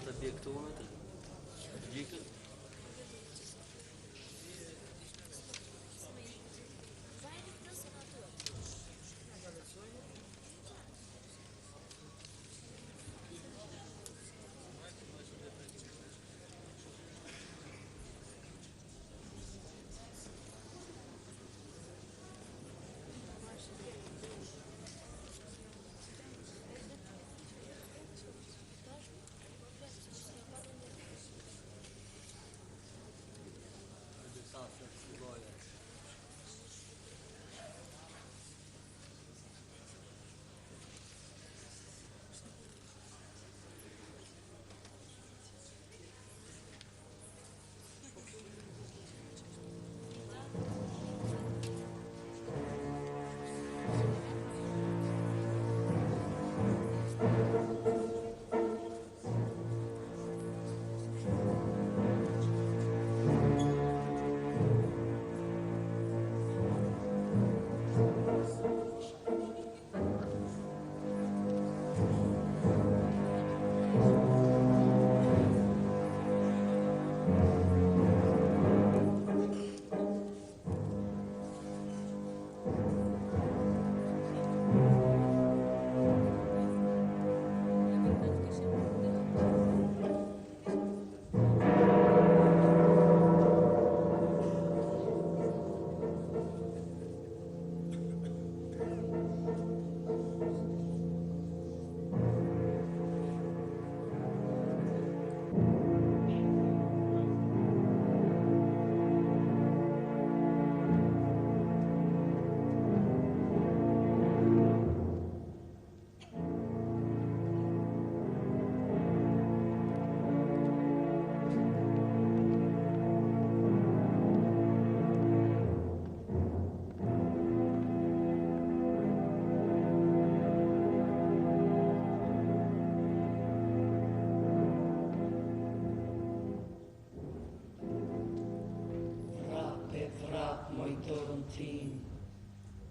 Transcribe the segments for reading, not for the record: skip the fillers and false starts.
të bje këtu me të? Gjikën?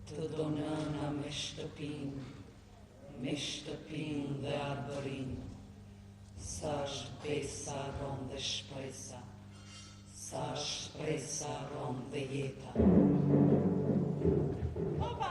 Të do nëna me shtëpin dhe arbërin, sa shpesa ron dhe shpresa, sa shpresa ron dhe jeta. Opa!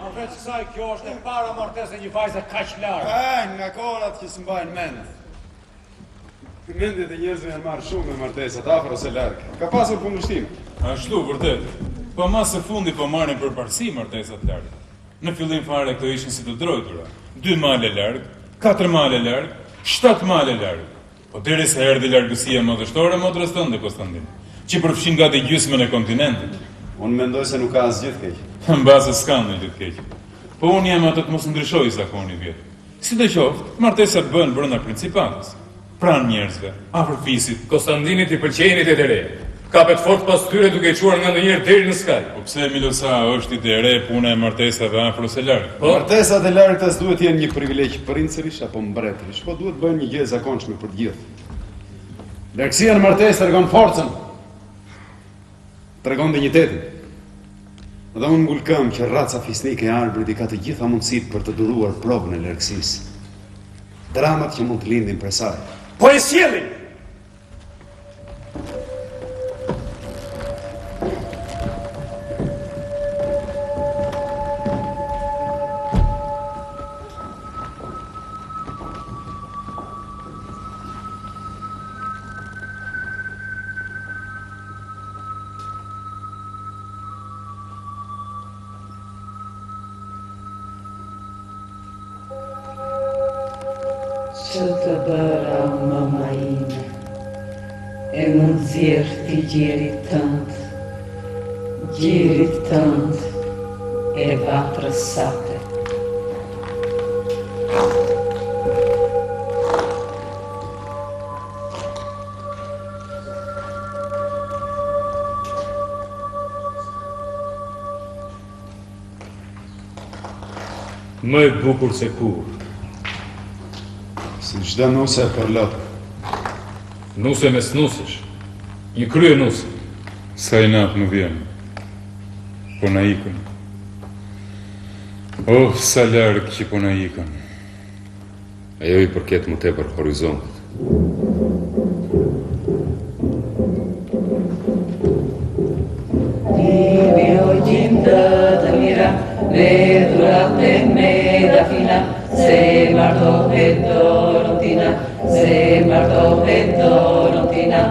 Por veç kësaj, kjo është e para martesë e një vajze kaq larë. Nga korat që s'mbajnë mend. Mendjet e njerëzve janë marrë shumë me martesat, afër ose larg. Ka pasur kundërshtim. Ashtu, vërtet. Po mas së fundi po marrin përparësi martesat larg. Në fillim fare këto ishin si të drojtura. 2 male larg, 4 male larg, 7 male larg. Po derisa erdhi largësia madhështore motrës tënde, Konstantin, që përfshin gati gjysmën e kontinentit. Unë mendoj se nuk ka asgjë të keq. Mbase s'kam në të keq. Po unë jam atë të mos ndryshoj zakoni vjetë. Sidoqoftë, martesat bëhen brenda principatës, pranë njerëzve, afër fisit. Konstantinit I pëlqejnë idetë e re. Kapet fort pas tyre duke quar nga ndonjëherë deri në skaj. Po pse Milosa është ide e re puna e martesave afër ose larg? Po martesat e largta s'duhet të jenë një privilegj princesh apo mbretërish, po duhet bëhen një gjë e zakonshme për të gjithë. Largësia në martesë tregon forcën. Tregon dinjitetin. Dhe unë ngulkëm që raca fisnike e arbrit I ka të gjitha mundësit për të duruar provën e largësisë. Dramat që mund të lindin për saj. Po e sjellin! që të bëra mama ime, e më nxjerr ti gjerit tënd, e vatrës sate. Më e bukur se kur. Si çdo nuse e përlot. Nuse me snusësh. Një krye nuse. Sa i natë më vjen, po na ikën. Oh, sa larg që po na ikën. Ajo i përket më tepër horizontit. Vivi o gjindë të mira, vedurat e me da fina, se martohet Dorotina, se martohet Dorotina,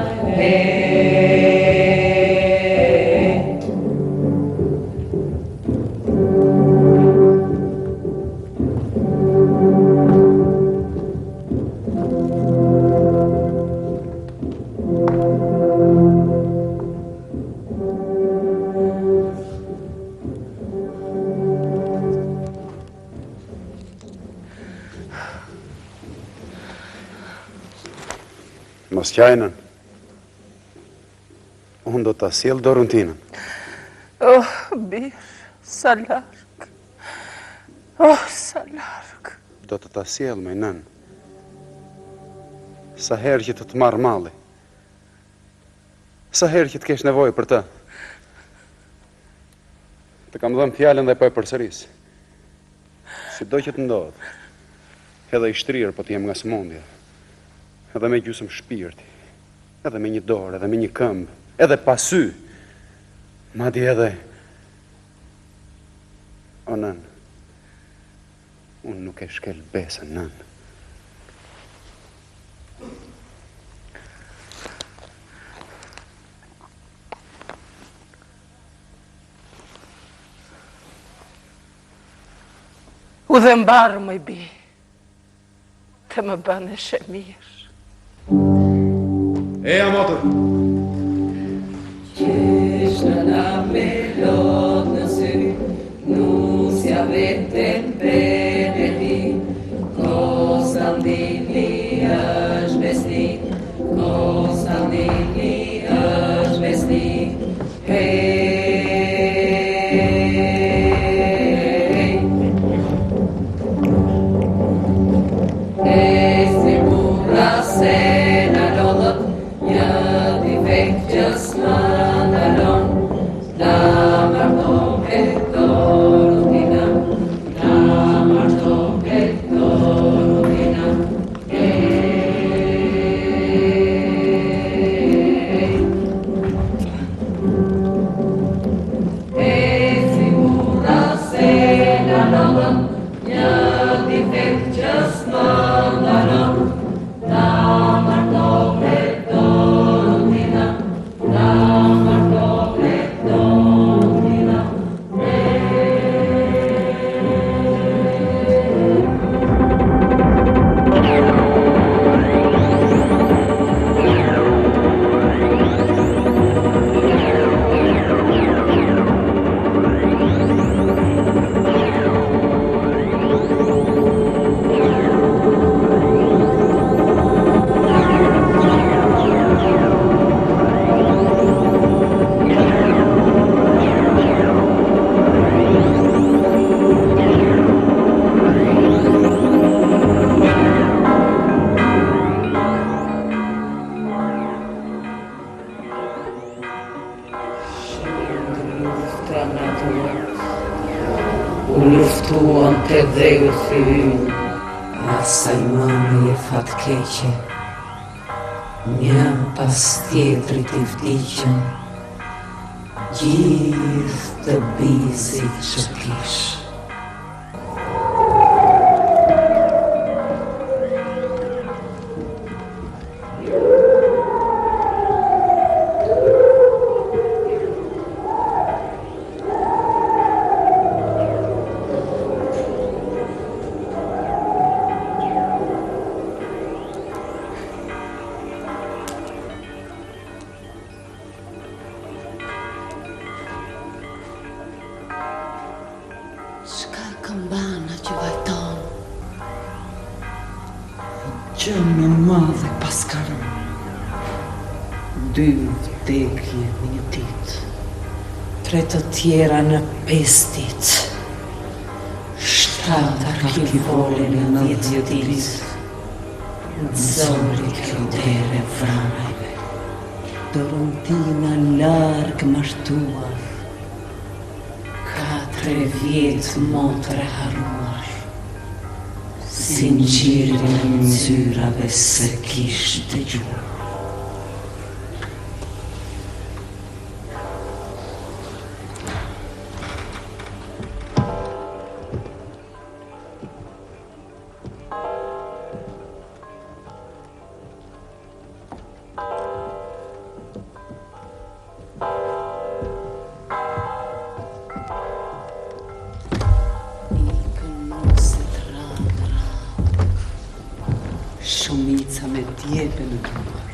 Mos qajnën. Unë do të sjell Dorontinën. Oh, birë, sa larg. Oh, sa larg. Do të ta sjell me nën. Sa herë që të marr malli. Sa herë që të kesh nevojë për të. Të kam dhënë fjalën dhe po e përsëris. Sido që të ndodh, edhe i shtrirë po të jem nga sëmundja. Edhe me gjysmë shpirti, edhe me një dorë, edhe me një këmbë, edhe pa sy, madje edhe o nën, unë nuk e shkel besën, nën. U dhe mbarë më i bi, të më bënë shë mirë. Eja motër! Qesh në na me lot në sy, nusja veten peneti, Konstantini është besnik, Konstantini është besnik, luftuan të dheu thyën, asaj mami e fatkeqe, njën pas tjetrit i vdiqën, gjithë të bizit që kishë. Që më madhe paskaron. 2 vdekje në një ditë, 3 të tjera në 5 ditë, 7 arkivole në 10 ditë, në zori kjo dere vranajve, Dorontina larg martuar, 4 vjetë motre haruar, sinqirin e nxyrave se kishte dëgjuar. Shumica me djepe në duar,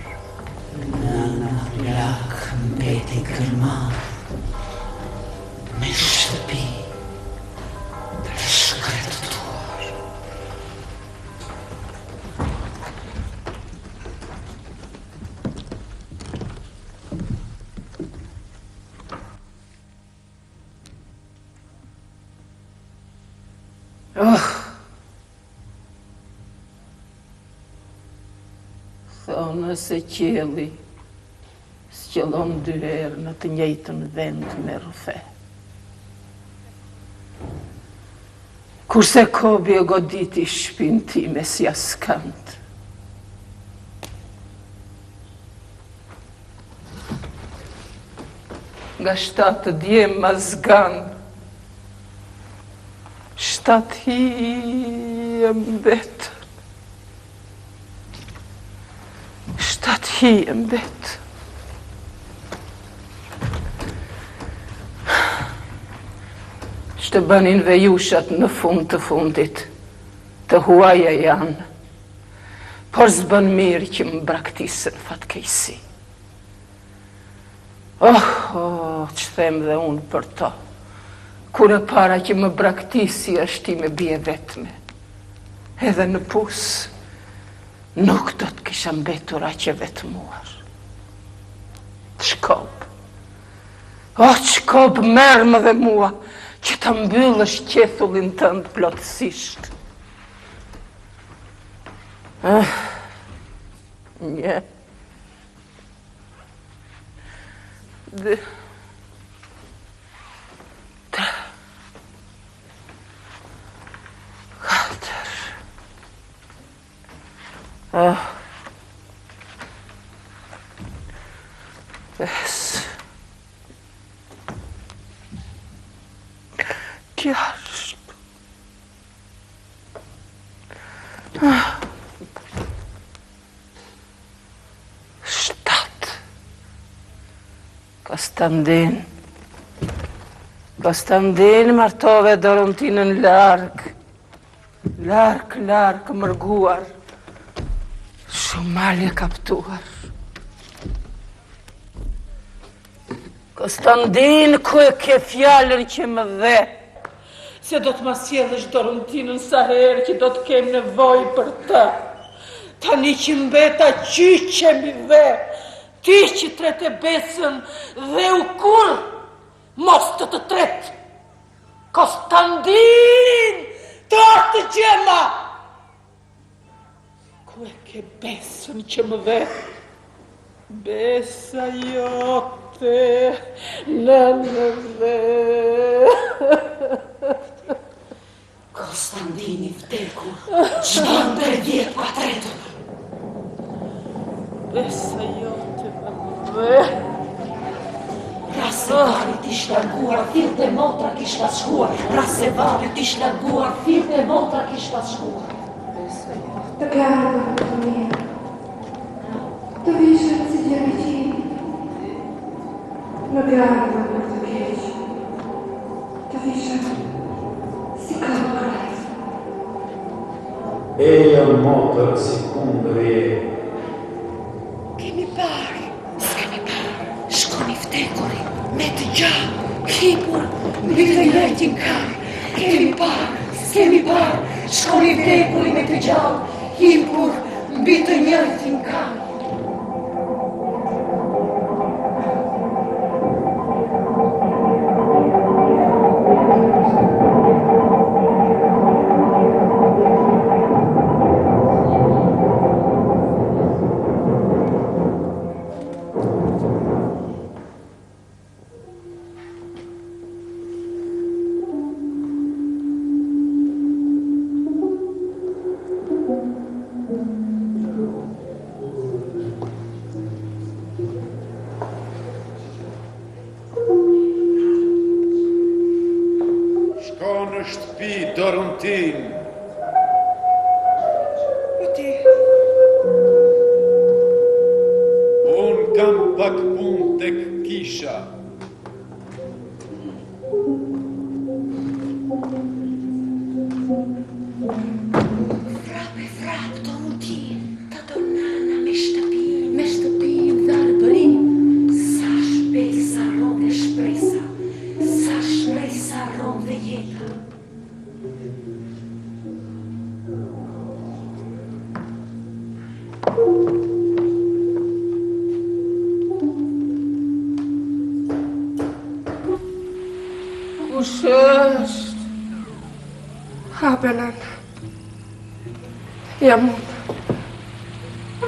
nëna plak mbeti kërmar, me shtëpi të shkretëtuar. Thonë se qielli s'qëllon 2 herë në të njëjtën vend me rrëfe. Kurse kobi e goditi shpinë time si askant. Nga 7 djemë ma zgan, 7 hije mbet. 7 hije mbet. Shtë banin vejushat në fund të fundit, të huaja janë, por s'bën mirë që më braktisën fatkejsi. Që them dhe unë për to, kur e para që më braktisi është ti me bje vetme, edhe në pusë, nuk do të kisha mbetur aq e vetmuar. Shkop. Shkop, merë më dhe mua, që të mbyllësh qethullin tënd plotësisht. Një. Dhe. 3. 4. 5. 6. 7. Konstantin martove Dorontinën larg mërguar, shumë malje kaptuar. Konstantin, ku e ke fjallën që më dhe, se do të ma sjellësh Dorontinën sa herë që do të kem nevojë për të. Tani që mbeta qyqemi dhe, ti që trete besën dhe u kur, mos të tret. Konstantin, të artë gjema! Ku e ke besën që më dhe? Besa jote, në dhe. Konstantini vdeku, 4 vjetë pa tretur. Besa jote, në dhe. Rasevarit ish larguar, filt e motra kish pas shkuar. Rasevarit ish larguar, filt e motra kish pas shkuar. Të garë të mirë, të vishët si djemiqin, në garë për të keqë, të vishët si këllë. Eja motër si kundër e. Kemi parë, s'kemi parë, shkoni vdekuri, me të gjallë, hipur, mbi të njëjtin karë. Kemi parë, s'kemi parë, shkoni vdekuri me të gjallë, hipur, mbi të njëjtin kam. Në shtëpi, dorën tim. Ti. Unë kam pak punë tek kisha. Frap, dorën tim. Ta do nana me shtëpi dhe arbërim. Sa shpesa ron dhe shpresa. Sa shpresa ron dhe jeta. Kush është? Hape, nana. Jam unë.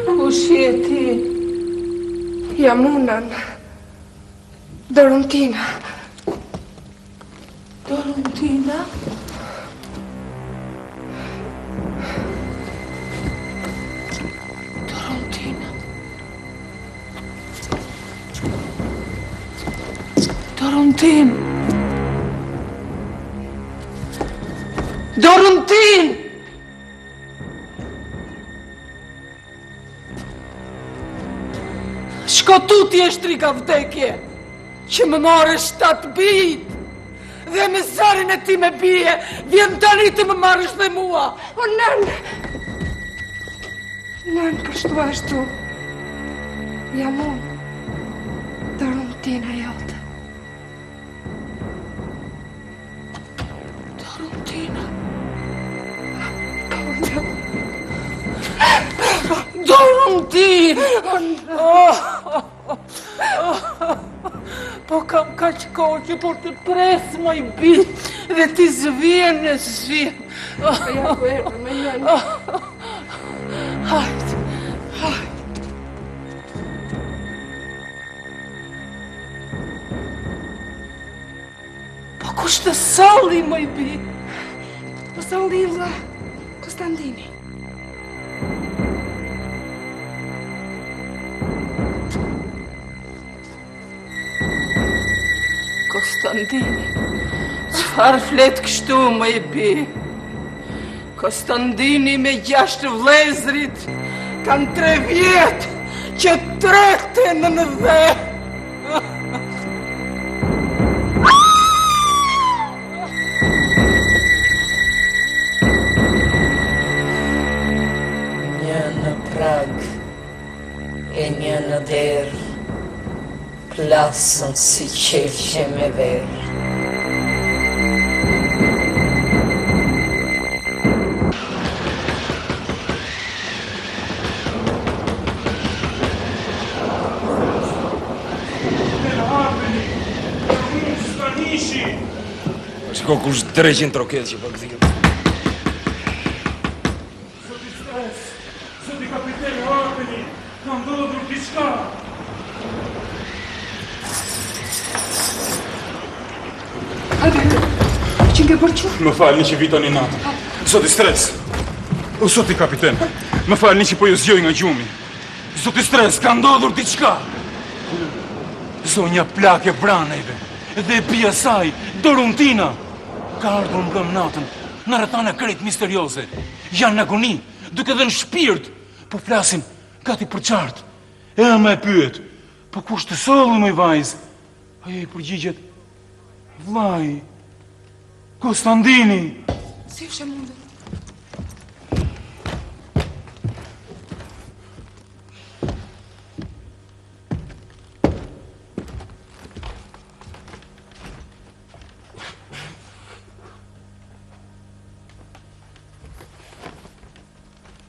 Kush je ti? Jam unë, nana. Dorontina. Dorontina? Dorontin! Dorontin! Shko tu ti e shtrika vdekje, që më more 7 bijt, dhe me zarin e ti me bije, vjen tani të më marrësh dhe mua. O, nën! Nën, kështu ashtu. Jam unë. Dorontina jote. Dorontina? Dorontin! Po kam kaq kohë që po të pres moj bi dhe ti zvjen. Ja ku erdhe me njënë. Hajt. Po kush të salli moj bi? Po salli vlla Konstantini. Konstantini, çfarë flet kështu më i bi? Konstantini me 6 vlezrit kanë 3 vjet që treten në dhe. Një në prag e një në derë, plasën si qelqe me verë. Shko kush 300 troket që po këthim. Zoti kapiten hapeni, ka ndodhur diçka. Që nge përqu? Më falni që vitoni natë. Zoti stres. O zoti kapiten, më falni që po ju zgjoj nga gjumi. Zoti stres, ka ndodhur diçka. Zonja Plake Branejve dhe bia saj, Dorontina, ka ardhur mbrëm natën në rrethana krejt misterioze. Janë në agoni, duke dhe në shpirt, po flasin gati për qartë. Ema e pyet, po kush të solli më vajzë? Ajo i përgjigjet, vllai, Konstantini. Si është e mundur?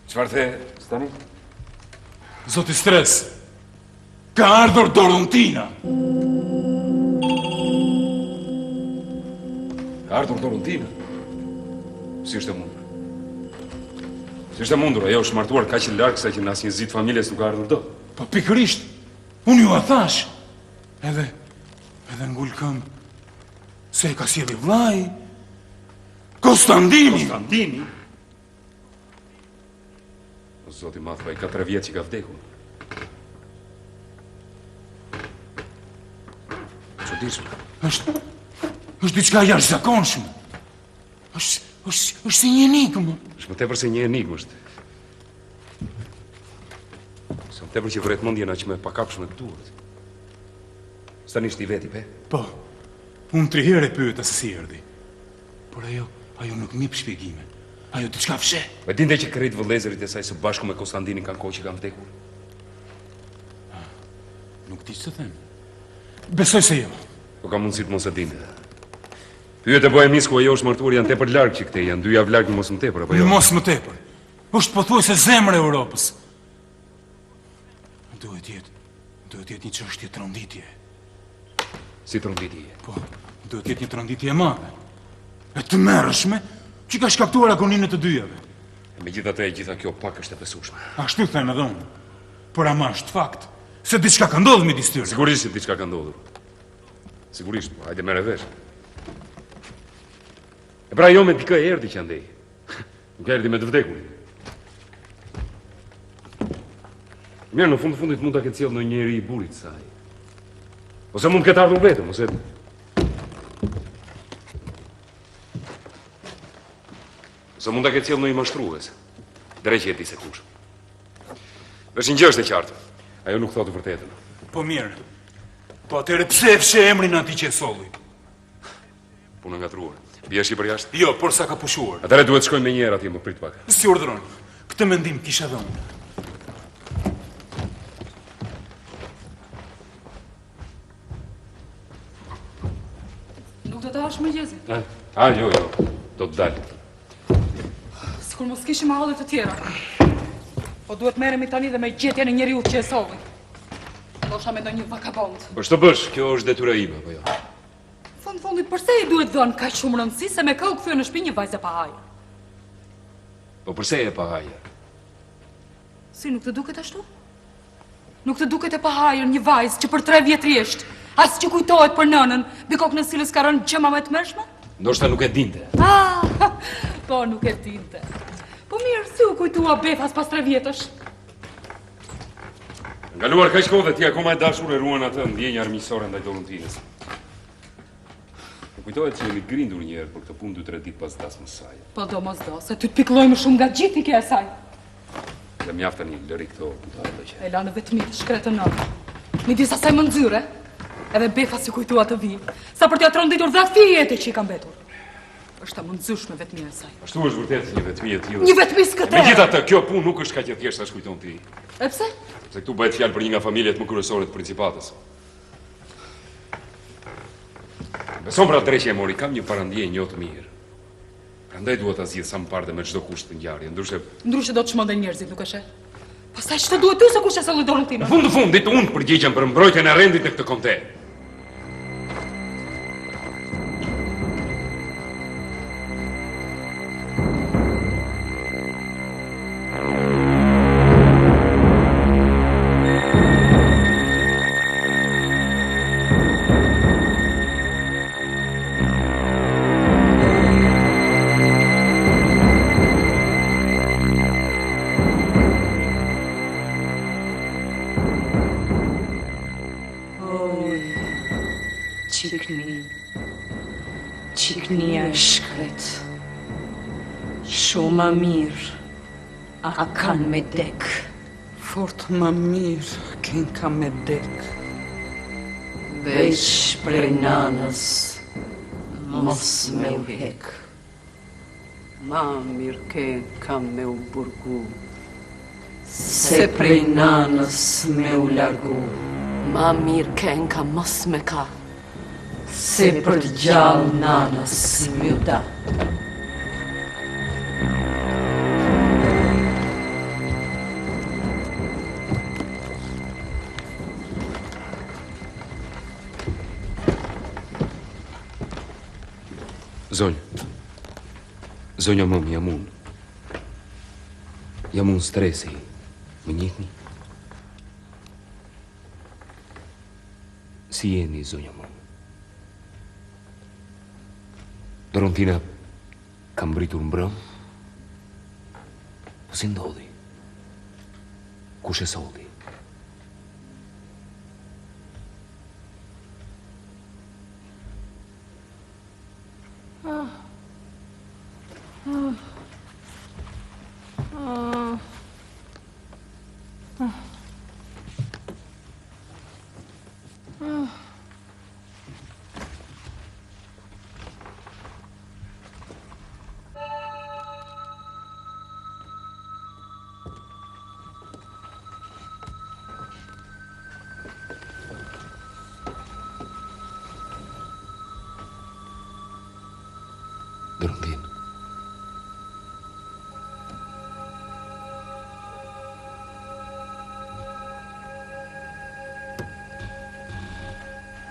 Çfarë the, Stani? Zoti Stres, ka ardhur Dorontina. Ka ardhur Dorontina? Si është e mundur? Si është e mundur, ajo është martuar kaq e larg sa që në asnjë zi të familjes nuk ka ardhur dot. Po pikërisht, unë ju a thash. Edhe ngul këmbë se e ka sjellë vllai Konstantini. Konstantini? O zoti madh, pa i ka 3 vjet që ka vdekur. Çuditshme. Është diçka jashtëzakonshme. Është si një enigmë. Është më tepër se një enigmë është. Sa më tepër që vret mendjen aq më pakapshme të duhet. Stani i veti, pe? Po, unë 3 herë e pyeta se si erdhi. Por ajo nuk mjep shpjegime. Ajo diçka fshe. Me dinte që krejt vëllezërit e saj së bashku me Konstantinin kanë kohë që kanë vdekur. Nuk di ç'të them. Besoj se jo. Po ka mundësi të mos e dinte. Pyet e Bohemis ku ajo është martuar janë tepër larg që këtej, janë 2 javë larg mos më tepër apo jo? Mos më tepër. Është pothuajse zemra e Europës. Duhet jetë një çështje tronditje. Si tronditje? Po, duhet jetë një tronditje e madhe. E të mërshme që ka shkaktuar agoninë e të dyjave. Megjithatë e gjitha kjo pak është e besueshme. Ashtu them edhe unë. Por ama është fakt se diçka ka ndodhur midis tyre. Sigurisht se diçka ka ndodhur. Sigurisht, po, hajde merre vesh. E pra jo me pikë e erdhi që andej. Nuk erdhi me të vdekurin. Mirë, në fundit mund ta ketë sjellë ndonjë njeri i burit saj. Ose mund të ketë ardhur vetëm, ose mund ta ketë sjellë ndonjë mashtrues. Drejt jeti se kush. Është një gjë është e qartë. Ajo nuk thotë vërtetën. Po mirë. Po atëre pse e fshe emrin atij që e solli? Punë ngatruar. Biesh i për jashtë? Jo, por sa ka pushuar. Atëre duhet shkojmë me njëherë atje, më prit pak. Si urdhëron. Këtë mendim kisha dhe unë. Nuk do të hash më gjezi. Jo. Do të dalë. Sikur mos kishim hallet të tjera. Po duhet merremi tani dhe me gjetjen e njeriu që e solli. Ndoshta me ndonjë vakabond. Po ç'të bësh? Kjo është detyra ime apo jo? Fundit përse i duhet dhënë kaq shumë rëndësi se me kë u kthye në shtëpi një vajzë pa hajër? Po përse e pa hajër? Si nuk të duket ashtu? Nuk të duket e pa hajër një vajzë që për 3 vjet rresht, as që kujtohet për nënën, mbi kokën e cilës ka rënë gjëma më të mërshme? Ndoshta nuk e dinte. Po nuk e dinte. Po mirë, si u kujtua befas pas 3 vjetësh? Ngaluar kaq kohë dhe ti akoma e dashur e ruan atë ndjenjë armiqësore ndaj Dorontinës. Më kujtohet që jemi grindur një herë për këtë punë 2-3 ditë pas dasmës së saj. Po domosdo, se ty të pikëllojmë shumë nga gjithë i e saj. Dhe mjafta një lëri këto punëtare që. E lanë vetëmit, shkretën nëmë. Midis asaj më nxyre, edhe befa si kujtua të vi, sa për t'ja tronditur dhe atë jetë që i ka mbetur. Është më nxyshme vetmia e saj. Ashtu është vërtet një vetmi e tillë. Një vetmi s'këtë. Megjithatë, kjo punë nuk është kaq e thjeshtë as kujton ti. E pse? Se këtu bëhet fjalë për një nga familjet më kryesore të principatës. Beson pra drejtë e mori, kam një parandije një të mirë. Prandaj duhet ta zgjidh sa më parë dhe me çdo kusht të ngjarje, ndryshe do të çmenden njerëzit, nuk e sheh. Pastaj ç'të duhet ty se kush e solli Dorontinën? Në fundit unë përgjigjem për mbrojtjen e rendit në këtë kombëtar. Qiknia e shkret. Shumë më mirë. A kanë me dek. Fort më mirë kënë ka me dek. Veç prej nanës, mos me u hek. Ma mirë kënë ka me u burgu. Se prej nanës me u largu. Ma mirë kënë ka mos me ka. Se për gjallë nanës më u da. Zonja mëm, jam unë. Jam unë stresi. Më njihni? Si jeni, zonja mëm? Dorontina kam mbritur mbrëm? Po si ndodhi? Kush e solli? Dorontin.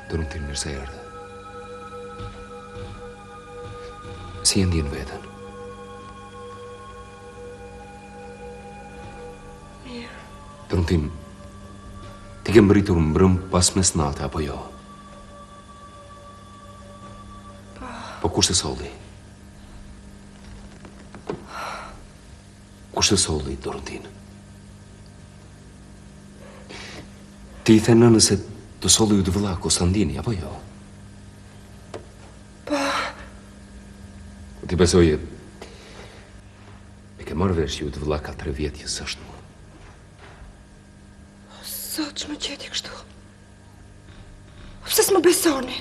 Dorontin, mirë se erdhe. Si e ndjen veten? Mirë. Dorontin, ti ke mbritur mbrëm pas mesnate, apo jo? Po kush të solli? Kush të solli, Dorontin? Ti i the nënës se të solli u të vëlla Konstantini, apo jo? Po. Ti besoje e ke marrë vesh që u të vëlla ka 3 vjetë së është mua. Sot që më qeti kështu. Pse s'më besoni?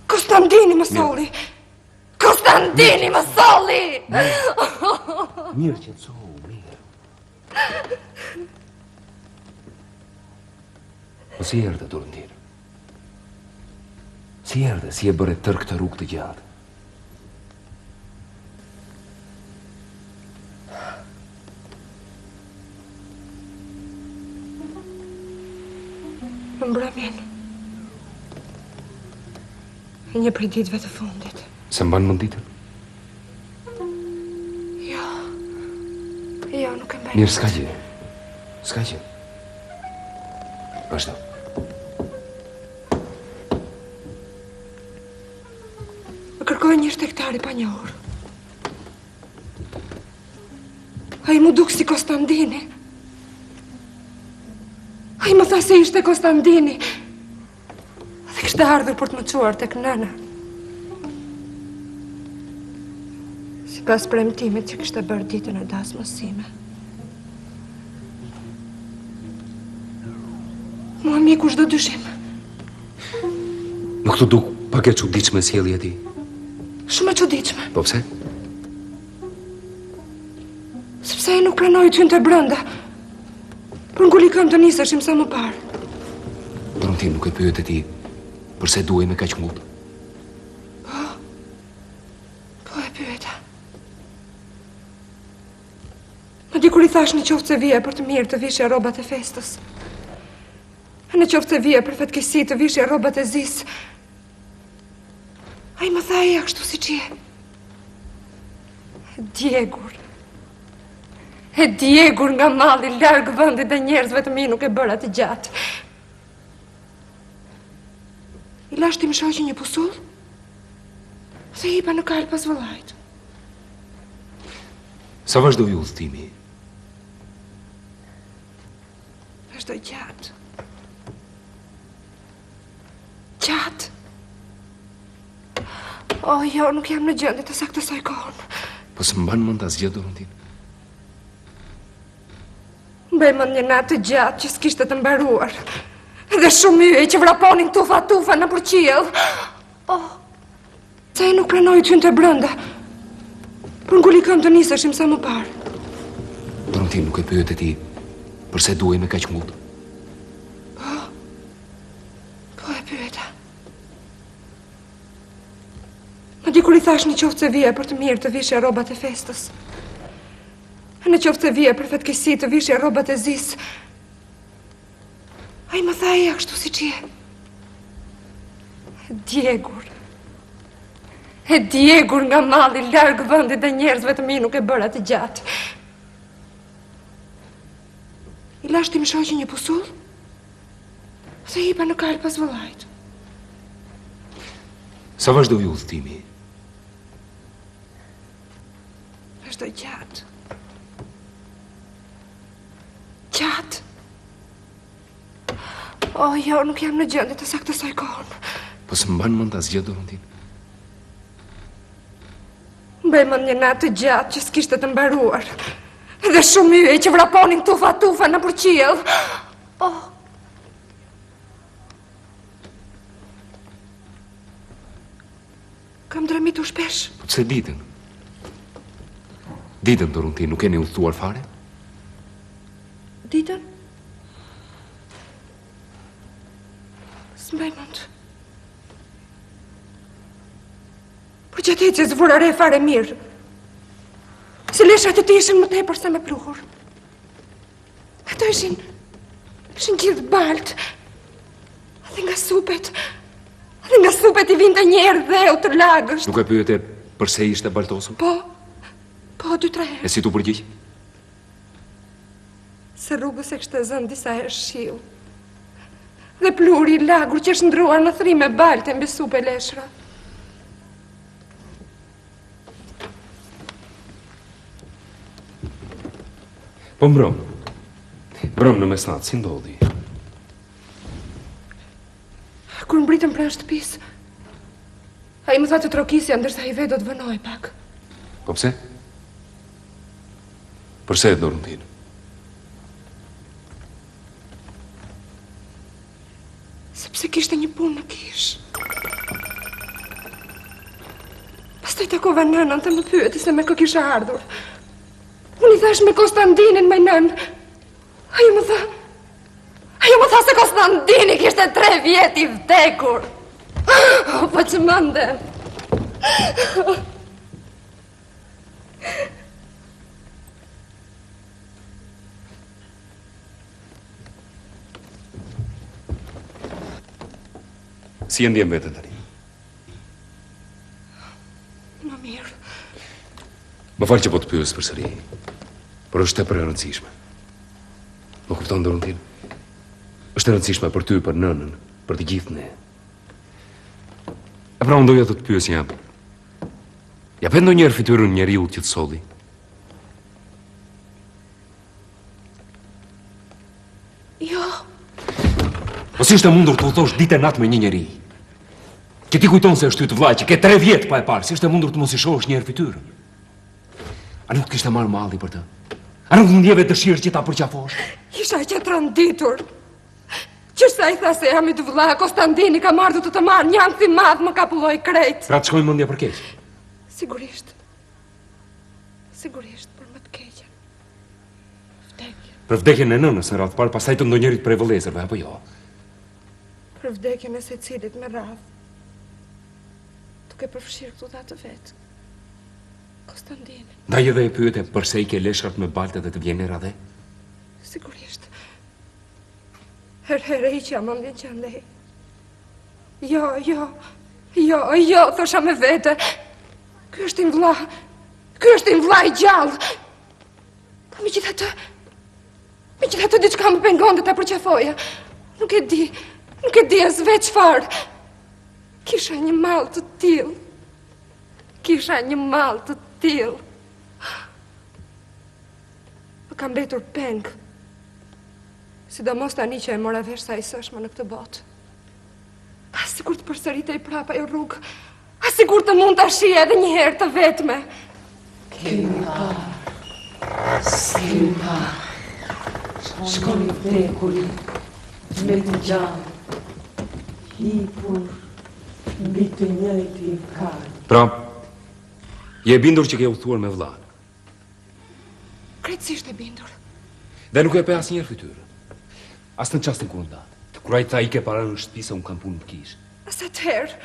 Konstantini më solli. Konstantini më solli! Mirë që të sohu, mirë. Po si erdhe, Dorontin? Si erdhe, si e bëre tërë këtë rrugë të gjatë? Më mbramin. Një prej ditëve të fundit. Se mban mend ditën? Jo, nuk e mbaj. Mirë, s'ka gjë. S'ka gjë. Vazhdo. Më kërkoj një shtegtari pa njohur. Ai mu duk si Konstantini. Ai më tha se ishte Konstantini. Dhe kishte ardhur për të më çuar tek nëna. Pas premtimit që kishte bërë ditën e dasmës sime. Mua miku çdo dyshim. Nuk të duk pak e çuditshme sjellja e tij. Shumë e çuditshme. Po pse? Sepse ai nuk pranoi të hynte brenda. Por nguli këmbë të niseshim sa më parë. Dorontin nuk e pyet ti përse duhej me kaq ngutë. Po e pyeta. Më dikur i thash në qoftë se vije për të mirë të vishje rrobat e festës. Në qoftë se vije për fatkeqësi të vishje rrobat e zis. Ai më tha ja kështu siç je. E djegur nga malli larg vendit dhe njerëzve të mi nuk e bëra të gjatë. I lash ti më shoqi një pusull? Dhe hipa në kalë pas vëllait. Sa vazhdoi udhëtimi? Vazhdoi gjatë. Gjatë. O, jo, nuk jam në gjendje të saktësoj kohën. Po s'mban mend asgjë, Dorontin? Mbaj mend një natë të gjatë që s'kishte të mbaruar. Dhe shumë yje që vraponin tufa në përqiell. Oh, sa e nuk pranoi të hynte brenda. Por nguli këmbë të niseshim sa më parë. Dorontin nuk e pyet ti përse duhej me kaq ngutë. Po e pyeta. Më dikur i thash në qoftë se vije për të mirë të vishje rrobat e festës. Në qoftë se vije për fatkeqësi të vishje rrobat e zis. Ai më tha ja kështu siç je. E djegur nga malli larg vendit dhe njerëzve të mi nuk e bëra të gjatë. I lash ti më shoqi një pusull? Se hipa në kalë pas vëllajt. Sa vazhdoi udhëtimi? Vazhdoi gjatë. Gjatë. O, jo, nuk jam në gjendje të saktësoj kohën. Po së mban mend asgjë Dorontin? Mbaj mend një natë të gjatë që s'kishte të mbaruar. Dhe shumë yje që vraponin tufa në përqiell. Oh. Kam dramitur shpesh. Pse ditën? Ditën, Dorontin, nuk keni udhëtuar fare? Ditën? S'mbaj mend. Por që ti që zvura re fare mirë. Se leshat e ti ishin më tepër se me pluhur. Ato ishin gjithë balt. Dhe nga supet I vinte njerë dhe u të lagësht. Nuk e pyete përse ishte baltosur? Po, 2-3 herë. E si tu përgjigj? Se rrugës e kështë zënë disa herë shiu. Dhe pluri I lagur që është ndruar në thri me balte mbi supe leshra. Po mbrom në mesnatë, si ndodhi? Kur mbritëm pranë shtëpisë, ai më tha të trokisja ndërsa I vetë do të vënoj pak. Po pse? Përse Dorontin? Sepse kishte një punë në kish. Pastaj takova nënën të më pyeti se me kë kisha ardhur. Unë I thash me Konstantinin me nën. Ajo më tha se Konstantini kishte 3 vjet I vdekur. Po që mënde. Si e ndjen veten tani? Më mirë. Më fal që po të pyes përsëri, por është tepër e rëndësishme. Më kupton Dorontin? Është e rëndësishme për ty, për nënën, për të gjithë ne. E pra unë doja të të pyes jam. Ja pe ndonjëherë fytyrën njeriu që të solli? Jo. Po si është e mundur të udhëtosh ditë e natë me një njeri? Që ti kujton se është yt vllaj që ke 3 vjet pa e parë, si është e mundur të mos I shohësh një herë fytyrën? A nuk kishte marrë malli për të? A nuk ndjeve dëshirë që ta përqafosh? Isha që të rënditur. Qërsa I tha se jam I të vëlla, Konstantini ka marrë të marrë një ankthi madh më kapulloj krejt. Pra të shkojnë mendja për keq? Sigurisht. Sigurisht, për më të keqen. Vdekjen. Për vdekjen e nënës në radhë parë, pastaj të ndonjërit prej vëllezërve, apo jo? Për vdekjen e secilit me radhë. Duke përfshirë këtu dha të vetë. Konstantini. Ndaj edhe e pyete përse I ke leshrat me balte dhe të vjen era dhe? Sigurisht. Herë I që mendjen që andej. Jo, thosha me vete. Ky është im vlla. Ky është im vlla I gjallë. Po megjithatë diçka më pengonte ta përqafoja. Nuk e di as vetë çfarë. Kisha një mall të tillë. Më kam mbetur peng. Sidomos tani që e mora vesh sa I s'është më në këtë botë. A sigur të përsëritej prapa ajo rrugë. A sigur të mund ta shije edhe një herë të vetme. Kemi parë. S'kemi parë. Shkoni vdekuri me të gjallë. Hipur mbi të njëjtin kalë. Pra, je e bindur që ke udhëtuar me vllain? Krejtësisht e bindur. Dhe nuk e pe asnjëherë fytyrën. As në çastin kur ndatë. Kur ai tha I ke para në shtëpi se unë kam punë në kish. As atëherë.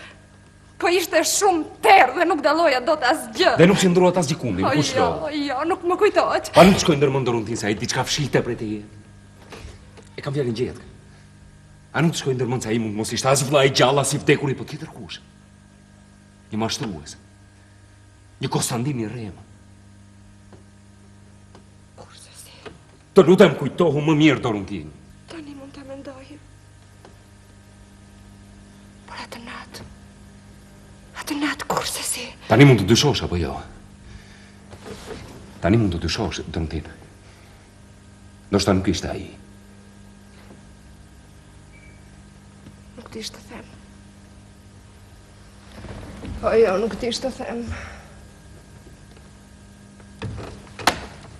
Po ishte shumë terë dhe nuk dalloja dot asgjë. Dhe nuk qëndrohet as gjikundi, nuk u shkruaj. Jo, nuk më kujtohet. Pa nuk të shkoj ndërmend Dorontin se ai diçka fshihte prej teje. E kam fjalën gjetë. A nuk të shkoj ndërmend se ai mund mos ishte as vllai gjallë as I vdekuri, po tjetër kush? Një mashtrues. Një Konstantin i rem. Kurse si. Të lutem kujtohu më mirë Dorontin. Tani mund të mendoj. Por atë natë kurse si. Tani mund të dyshosh apo jo? Tani mund të dyshosh, Dorontin. Ndoshta nuk ishte ai. Nuk dish të them. Po jo, nuk dish të them.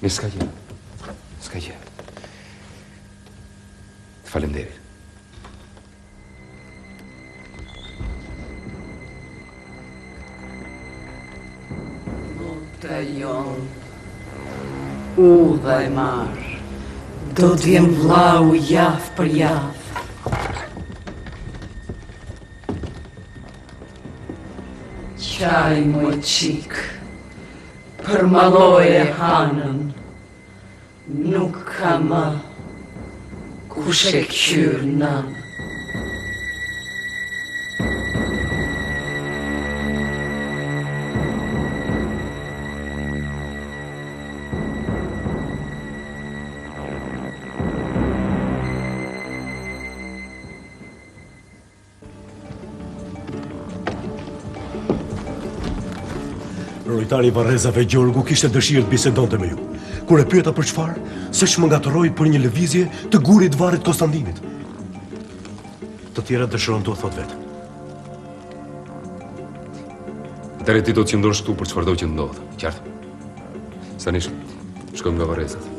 Mirë, s'ka gjë. S'ka gjë. Të falenderit. Të jon, u dhe e marë, do t'jem vlau javë për javë. Qaj moj qik, për maloj e hanën, nuk ka më, kush e kjyrë nënë. Rojtari i Varrezave Gjorgu kishte dëshirë të bisedonte me ju. Kur e pyeta për çfarë, s'është më ngatroi për një lëvizje të gurit varrit Konstantinit. Të tjerat dëshiron t'u thot vetë. Atëherë ti do të qëndrosh këtu për çfarëdo që ndodh, qartë? Stanish, shkojmë nga Varrezat.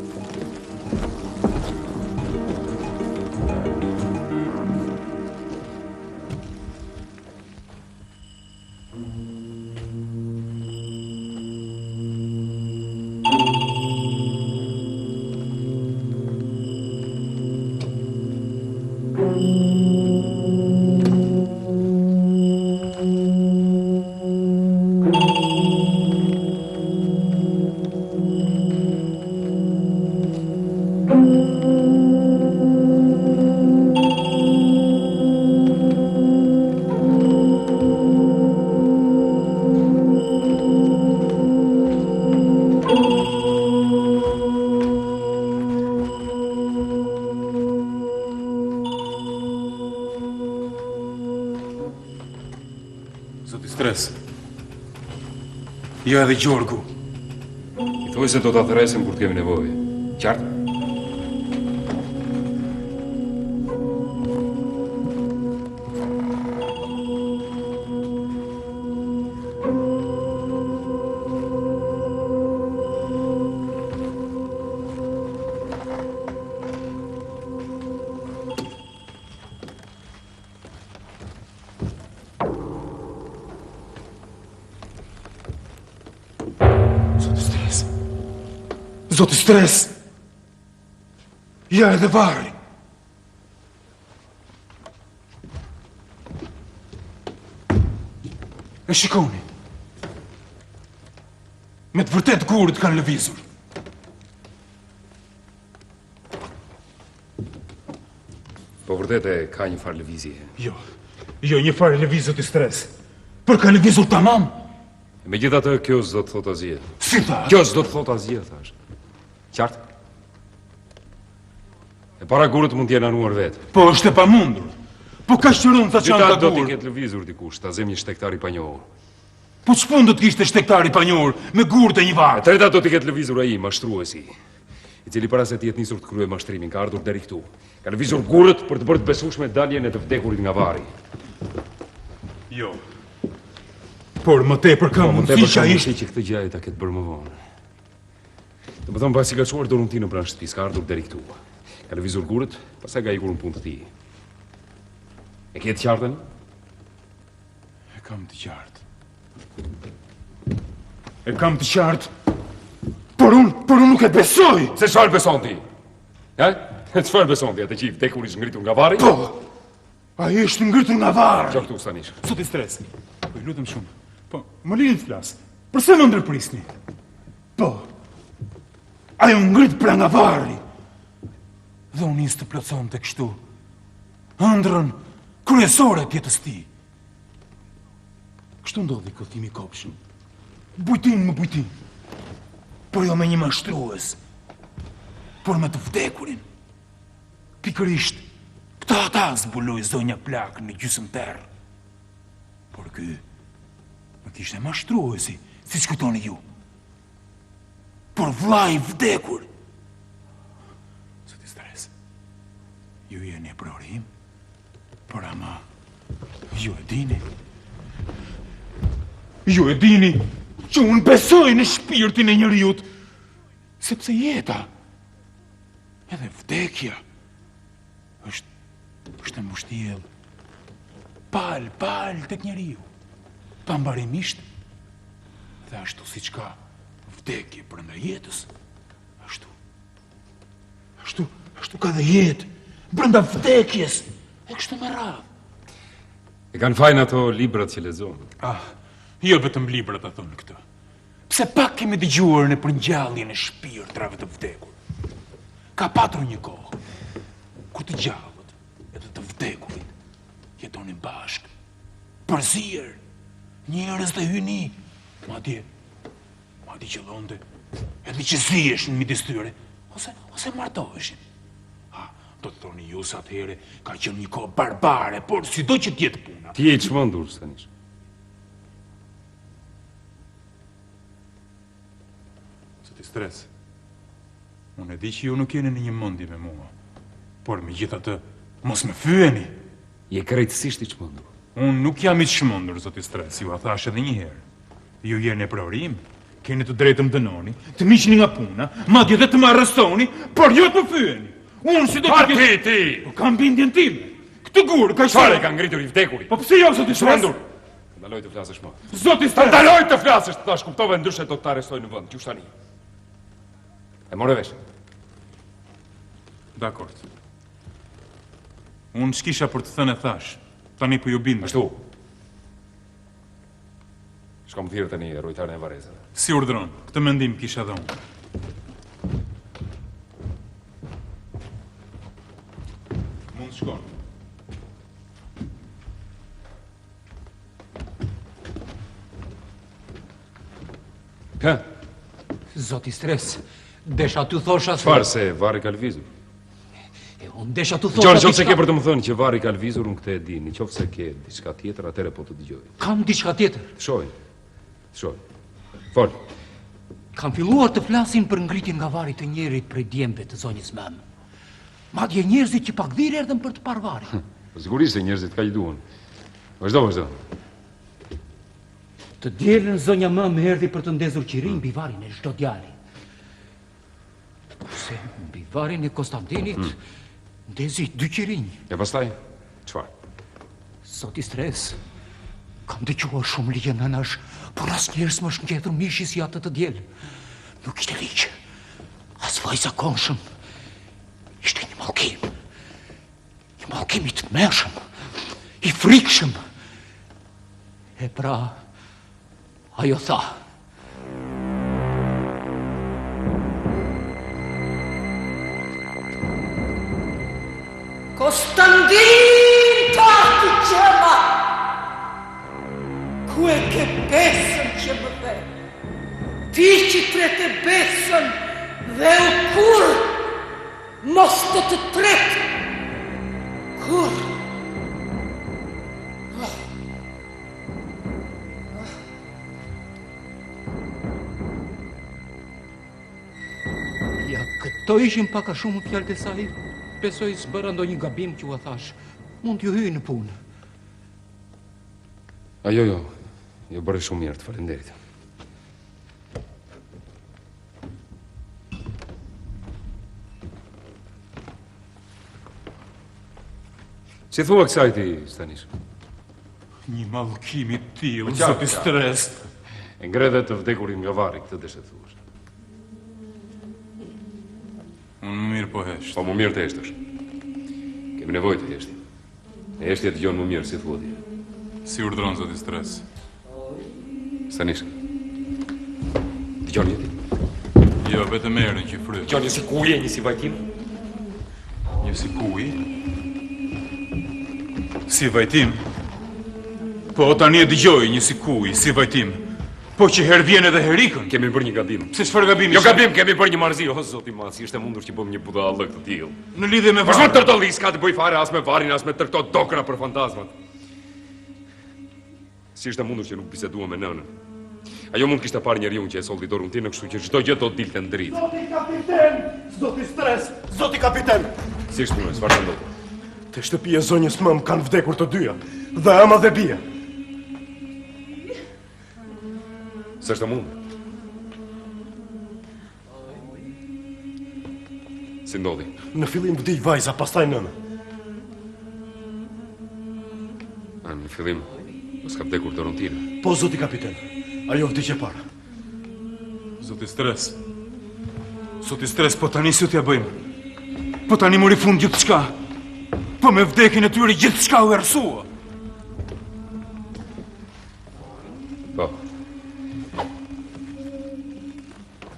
Jo edhe Gjorgu. I thuaj se do ta thresim kur të kemi nevojë. Qartë? Zoti Stres! Ja edhe varri! E shikoni. Me të vërtet gurët kanë lëvizur. Po vërtet e ka një farë lëvizje. Jo, një farë lëvizje Zoti Stres. Por ka lëvizur tamam. Megjithatë, kjo s'do të thotë asgjë. Si thash? Kjo s'do të thotë asgjë, thash. Qartë? E para gurët mund t'jenë anuar vetë. Po është e pamundur. Po ka shërun tha çanta gur. Do t'i ketë lëvizur dikush, ta zem një shtektar i panjohur. Po ç'fund do të kishte shtektar i panjohur me gurët e një varri? E treta do t'i ketë lëvizur ai, mashtruesi, i cili para se të jetë nisur të kryejë mashtrimin, ka ardhur deri këtu. Ka lëvizur gurët për të bërë të besueshme daljen e të vdekurit nga varri. Jo. Por më tepër ka mundësi që këtë gjë ta ketë bërë më vonë. Do të thonë pasi ka çuar Dorontin në pranë shtëpisë, ka ardhur deri këtu. Ka lëvizur gurët, pastaj ka ikur në punë të tij. E ke të qartën? E kam të qartë. E kam të qartë. Por unë nuk e besoj. Se çfarë beson ti? Çfarë beson ti atë që i vdekur ishte ngritur nga varri? Po. Ai është ngritur nga varri. Çfarë këtu Stanish? Zoti Stres. Po ju lutem shumë. Po, më lini të flas. Përse më ndërprisni? Po. Ai u ngrit pra nga varri. Dhe unë nis të plotësonte kështu ëndrrën kryesore të jetës tij. Kështu ndodhi këllëtimi i kopshëm. Bujtin më bujtin. Por jo me një mashtrues, por me të vdekurin. Pikërisht, këta ata zbuloj zonja plak në gjysmë terë. Por ky, më kishte mashtruesi, si që këtoni ju. Por vllai vdekur. Zoti Stres, ju jeni e prorim, por ama, ju e dini. Ju e dini që unë besoj në shpirtin e njeriut, sepse jeta, edhe vdekja, është e mbushtjell, pal tek njeriu, pambarimisht, dhe ashtu si qka vdekje brenda jetës, ashtu ka dhe jetë, brenda vdekjes, e kështu me radhë. E kanë fajnë ato librat që lexojnë. Jo vetëm librat ato në këtë. Pse pak kemi dëgjuar në përngjalljen e shpirtrave të vdekur. Ka patur një kohë kur të gjallët edhe të vdekurit jetonin bashkë, përzier, njerëz të hyni, madje qëllonte edhe që zihesh në midis tyre, ose martoheshin. Do të thoni ju sa atëhere ka qenë një kohë barbare, por sido që tjetë puna. Ti je i çmendur, Stanish. Stres. Unë e di që ju nuk jeni në një mendje me mua, por megjithatë, mos më fyeni. Je krejtësisht i çmendur. Unë nuk jam i çmendur, zoti Stres, ju a thash edhe një herë. Ju jeni e prorim, keni të drejtë më dënoni, të miqni nga puna, madje edhe të më arrestoni, por ju të më fyeni. Unë si do të ti! Kam bindjen time. Këtë gurë, ka çfarë ka ngritur i vdekurit? Po pse jo, zoti Stres? Ndaloj të flasësh më. Zoti Stres! Ndaloj të flasësh, të tash kuptove ndryshe do të arrestoj në vend, qysh tani. E more vesh. Dakord. Unë s'kisha për të thënë e thash, tani po ju bindem. Ashtu. Shkom thirë tani rujtarën e varrezave. Si urdhron, këtë mendim kisha dhe unë. Mund të shkon. Ka? Zoti Stres, desha t'u thosha se... Çfarë se varri ka lvizur? Unë desha t'u thosha... Qoftë se ke për të më thënë që varri ka lvizur, unë këtë e di. Në qoftë se ke diçka tjetër, atëre po të dëgjoj. Kam diçka tjetër. Shoj. Fol. Kam filluar të flasin për ngritjen nga vari të njerit prej djemve të zonjës Mem. Madje njerëzit që pak dhirë erdhën për të parë varin. Sigurisht se njerëzit ka i duan. Vazhdo. Të dielën zonja Mem erdhi për të ndezur qirin mbi varin e çdo djali. Se mbi varin e Konstantinit ndezi 2 qirinj. E pastaj, çfarë? Zoti Stres, kam dëgjuar shumë ligje nënash, por asnjëherë s'më është ngjetur mishi si atë të diel. Nuk ishte ligj, as vajzakonshëm. Ishte një mallkim i tmerrshëm, i frikshëm. E pra, ajo tha. Konstantin Tati qema, ku e ke besën që më dhe, ti që trete besën dhe u kur, mos të tretë, kur. Ja, këto ishin pak a shumë fjalët e saj. Besoj s'bëra ndonjë gabim që u thash. Mund t'ju hyj në punë. Jo, bëre shumë mirë, të falenderit. Si thua kësaj ti, Stanish? Një mallkim i tillë, zoti Stres. E ngredhe të vdekurin nga varri, këtë deshe thuash. Unë më mirë po hesht. Po më mirë të heshtësh. Kemi nevojë të heshti. E heshtja të gjonë më mirë, si thua ti. Si urdhron, zoti Stres. Stanish, dëgjoni ti? Jo, vetëm erën që fryt. Dëgjoni si kuj e një si vajtim? Një si kuj? Si vajtim? Po, tani e dëgjoj një si kuj, si vajtim. Po që herë vjen edhe herikën. Kemi bërë një gabim. Se çfarë gabimi? Jo gabim, kemi bërë një marrëzi. O zoti i madh, si është e mundur që bëjmë një budallëk të tillë. Në lidhje me varrin. Është tërtolli, s'ka të bëj fare as me varrin, as me tërto dokra për fantazmat. Si është e mundur që nuk bisedua me nënën? Ajo mund kishte parë njeriu që e solli dorën tinë, kështu që çdo gjë do të dilte ndrit. Zoti kapiten, zoti stres, zoti kapiten. Si është punë, çfarë ndodh? Te shtëpia e zonjës Mëm kanë vdekur të dyja, dhe ama dhe bia. S'është e mundur. Si ndodhi? Në fillim vdiq vajza, pastaj nëna. Në fillim, mos ka vdekur Dorontina. Po, zoti kapiten, ajo vdiq e para. Zoti stres. Zoti stres, po tani si t'ja bëjmë? Po tani mori fund gjithçka. Po me vdekjen e tyre gjithçka u errësua. Po.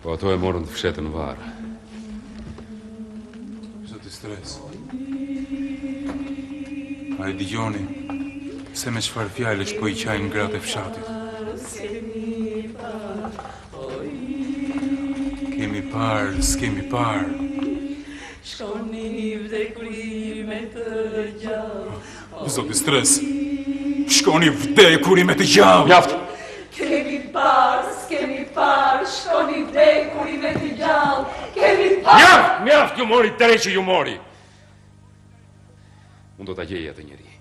Po ato e morën të fshetën varë. Zoti stres. A e dëgjoni se me çfarë fjalësh po i qajnë gratë e fshatit? Kemi parë, s'kemi parë. Shkoni vdekurime të gjallë. Zoti stres. Shkoni vdekurime të gjallë. Mjaft. Kemi parë, s'kemi parë, shkoni vdekurime të gjallë. Kemi parë. Mjaft, ju mori tërë që ju mori. Unë do t'a gjej atë njeri.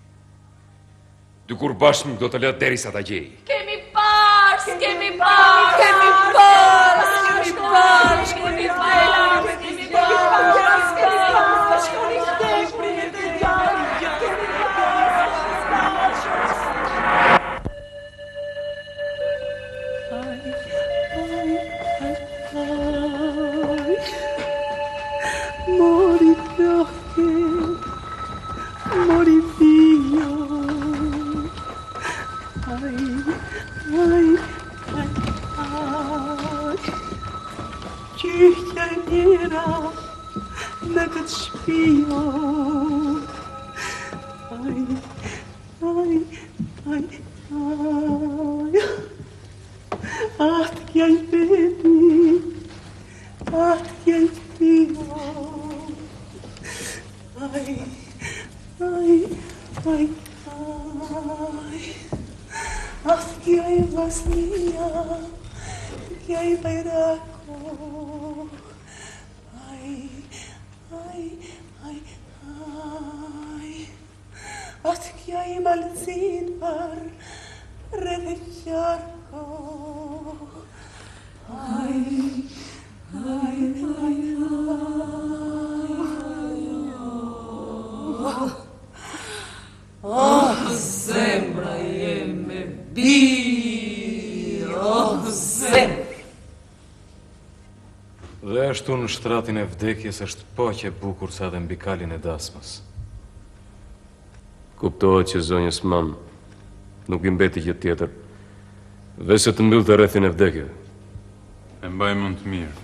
Dy kur bashkë do të lë derisa t'a gjej. Kemi parë, s'kemi parë, kemi parë, s'kemi parë, shkoni vdekurime të gjallë. Shkoni vdekurime të gjallë. Kemi Mori flocke, mori figlio. Ai, ai, ai, ai. Qyhtja njera në këtë shpio. Ai, ai, ai, ai. Atë kja i veti, atë kja i fio. Ai, ai, ai, ai. Atë kja i vlasnia, kja i bajrako. Ai, ai, ai, ai. Atë kja i malzinar, rredhe qarko. Ai, ai, ai, oh, zemra jeme bi, oh, zemra. Dhe ashtu në shtratin e vdekjes është paqe bukur sa dhe mbi kalin e dasmës. Kuptohet që zonjës Mam nuk i mbeti gjë tjetër, veç se të mbyllte rrethin e vdekjeve. E mbaj mund të mirë.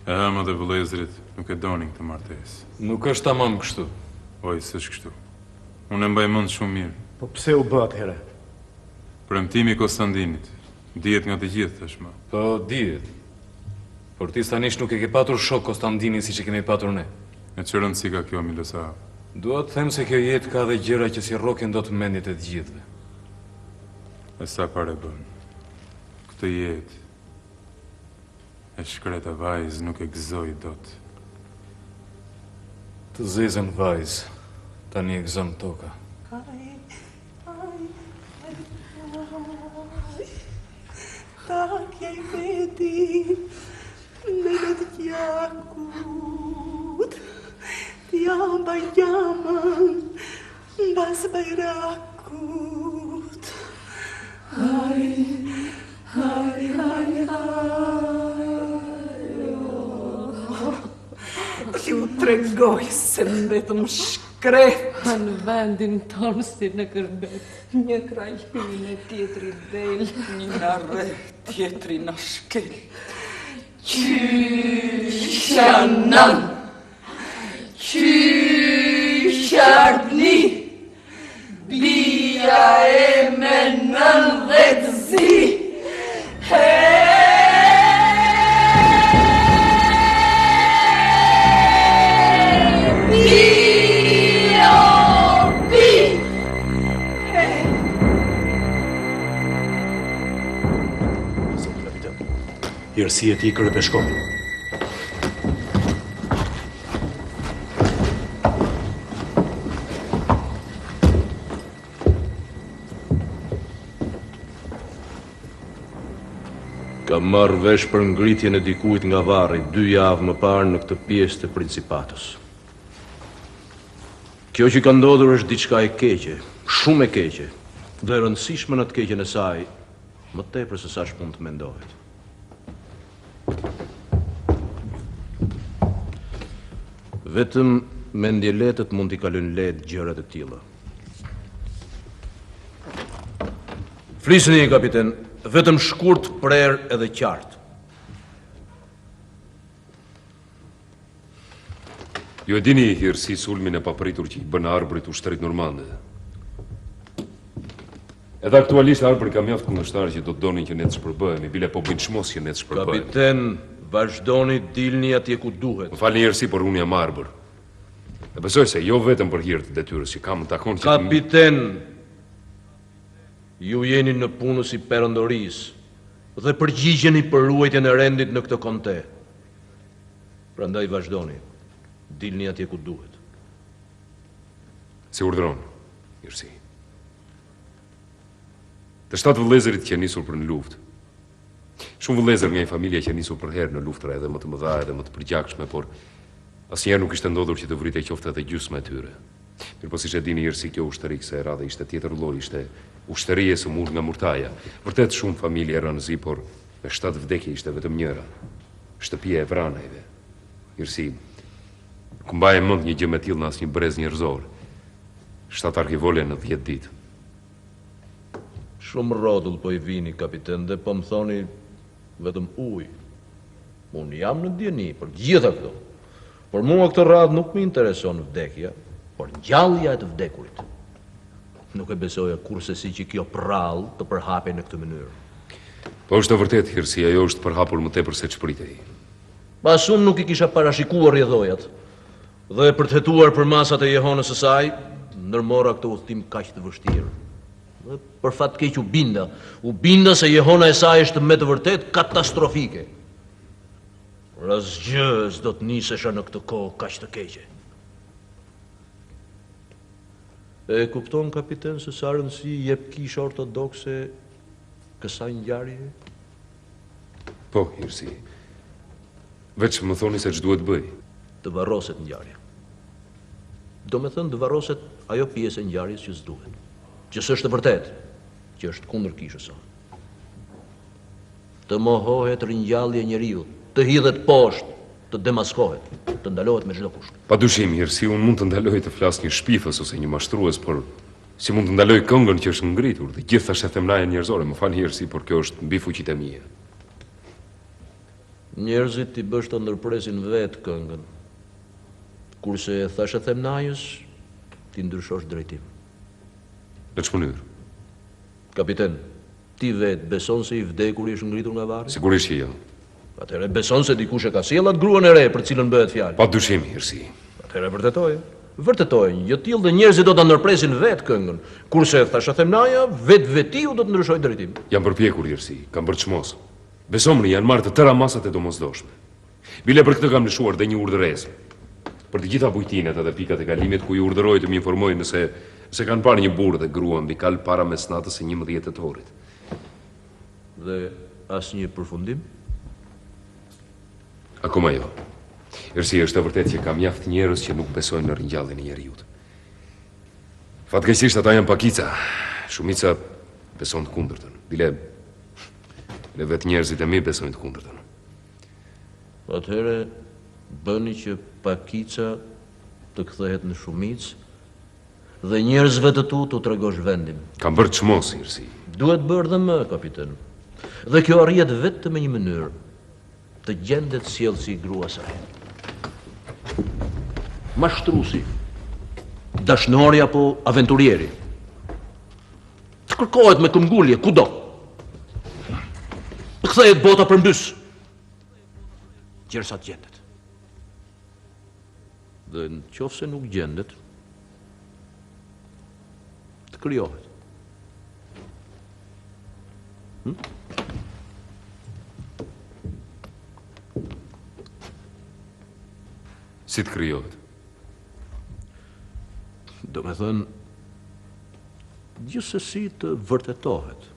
E ama dhe vëllezrit nuk e donin këtë martesë. Nuk është tamam kështu. Oj, s'është kështu. Unë e mbaj mend shumë mirë. Po pse u bë atëherë? Premtimi i Konstantinit. Dihet nga të gjithë tashmë. Po dihet. Por ti tanish nuk e ke patur shok Konstantinin siç e kemi patur ne. E çfarë rëndësi ka kjo, Milosa? Dua të them se kjo jetë ka dhe gjëra që si rroken do të mendjet e të gjithëve. E sa pare bën? Këtë jetë e shkreta vajzë nuk e gëzoj dot. Të zezën vajzë, tani e gëzon toka. Ai, ai, ai, ai. Takja i veti, me të jakut. T'jamba jamën, mbas bajrakut. Ai, ai, ai, ai. T'ju tregoj se mbetëm shkreta në vendin tonë si në kërbet. Një krajhin e tjetri del, një në rreth, tjetri në shkel. Qysha nën, qysha ardni, bia e me 90 zi. Hirësi e ti kërë peshkoj. Kam marrë vesh për ngritjen e dikujt nga varri 2 javë më parë në këtë pjesë të principatës. Kjo që ka ndodhur është diçka e keqe, shumë e keqe, dhe e rëndësishme në të keqen e saj, më tepër se sa mund të mendohet. Vetëm mendjeletët mund t'i kalojnë lehtë gjërat e tilla. Flisni, kapiten, vetëm shkurt, prerë edhe qartë. Ju e dini hirësi sulmin e papritur që i bën arbrit ushtrit normande. Edhe aktualisht arbri ka mjaft kundërshtarë që do të donin që ne të shpërbëhemi, bile po bëjnë çmos që ne të shpërbëhemi. Kapiten, vazhdoni dilni atje ku duhet. Më falni hirësi, por unë jam arbër. E besoj se jo vetëm për hir të detyrës që kam takon që... Kapiten, ju jeni në punë si perëndorisë dhe përgjigjeni për ruajtjen e rendit në këtë konte. Prandaj vazhdoni, dilni atje ku duhet. Se urdhëron, hirësi. Të 7 vëllezërit që nisur për në luftë. Shumë vëllezër nga një familje që nisur për herë në luftra edhe më të mëdha edhe më të përgjakshme, por asnjëherë nuk ishte ndodhur që të vritej qoftë edhe gjysma e tyre. Mirëpo siç e dini hirësi, kjo ushtëri kësaj radhe ishte tjetër lloj, ishte ushtëri e sëmur nga Murtaja. Vërtet shumë familje rënëzi, por me 7 vdekje ishte vetëm njëra. Shtëpia e vranajve. Hirësi, ku mbaje mend një gjë me tillë në asnjë brez njerëzor. 7 arkivole në 10 ditë. Shumë rrotull po I vini, kapiten, dhe po më thoni vetëm ujë. Unë jam në dieni për gjitha këto. Por mua këtë radhë nuk më intereson vdekja, por ngjallja e të vdekurit. Nuk e besoja kurse si që kjo prallë të përhapej në këtë mënyrë. Po është e vërtet, hirësi, ajo është përhapur më tepër se ç'pritej. Pas unë nuk I kisha parashikuar rrjedhojat, dhe për të hetuar për masat e Jehonës së saj, ndërmora këtë udhtim kaq të vështirë. Dhe për fat keq u binda se Jehona e saj është me të vërtet katastrofike. Por asgjë s'do të nisesha në këtë kohë kaq të keqe. E kupton, kapiten, se sa rëndësi jep Kisha Ortodokse kësaj ngjarje? Po, hirësi. Veç më thoni se ç'duhet bëj. Të varroset ngjarja. Do me thënë të varroset ajo pjesë e ngjarjes që s'duhet. Që s'është vërtet, që është kundër kishës së. Të mohohet ringjallja e njeriu, të hidhet poshtë, të demaskohet, të ndalohet me çdo kusht. Padyshim, hirësi, unë mund të ndaloj të flas një shpifës ose një mashtrues, por si mund të ndaloj këngën që është ngritur dhe gjithë është e themlaje njerëzore, më fal hirësi, por kjo është mbi fuqitë e mia. Njerëzit I bësh të ndërpresin vetë këngën, kurse thash e themnajës, ti ndryshosh drejtim. Në ç'mënyrë? Kapiten, ti vetë beson se I vdekuri është ngritur nga varri? Sigurisht që jo. Atëherë beson se dikush e ka sjell atë gruan e re për cilën bëhet fjalë? Padyshim, hirësi. Atëherë vërtetoje. Vërtetoje, një tillë dhe njerëzit do ta ndërpresin vetë këngën, kurse thashë themnaja, vetiu do të ndryshojë drejtim. Jam përpjekur, hirësi, kam bërë çmos. Besomni, janë marrë të tëra masat e domosdoshme. Bile për këtë kam lëshuar dhe një urdhëresë. Për të gjitha bujtinat edhe pikat e kalimit ku I urdhëroj të më informojnë se kanë parë një burrë dhe grua mbi kal para mesnatës së 11 tetorit. Dhe asnjë përfundim? Akoma jo. Hirësi, është e vërtet që ka mjaft njerëz që nuk besojnë në ringjalljen e njeriut. Fatkeqësisht ata janë pakica. Shumica beson të kundërtën. Bile vetë njerëzit e mi besojnë të kundërtën. Atëherë bëni që pakica të kthehet në shumicë dhe njerëzve të tu t'u tregosh vendin. Kam bërë çmos, hirësi. Duhet bërë dhe më, kapiten. Dhe kjo arrihet vetëm me një mënyrë, të gjendet sjellësi I grua saj. Mashtrusi, dashnori apo aventurieri. Të kërkohet me këmbgulje kudo. kthehet bota përmbys. Gjersa gjendet. Dhe në qoftë se nuk gjendet, të krijohet. Si të krijohet? Do me thënë, gjithsesi të vërtetohet.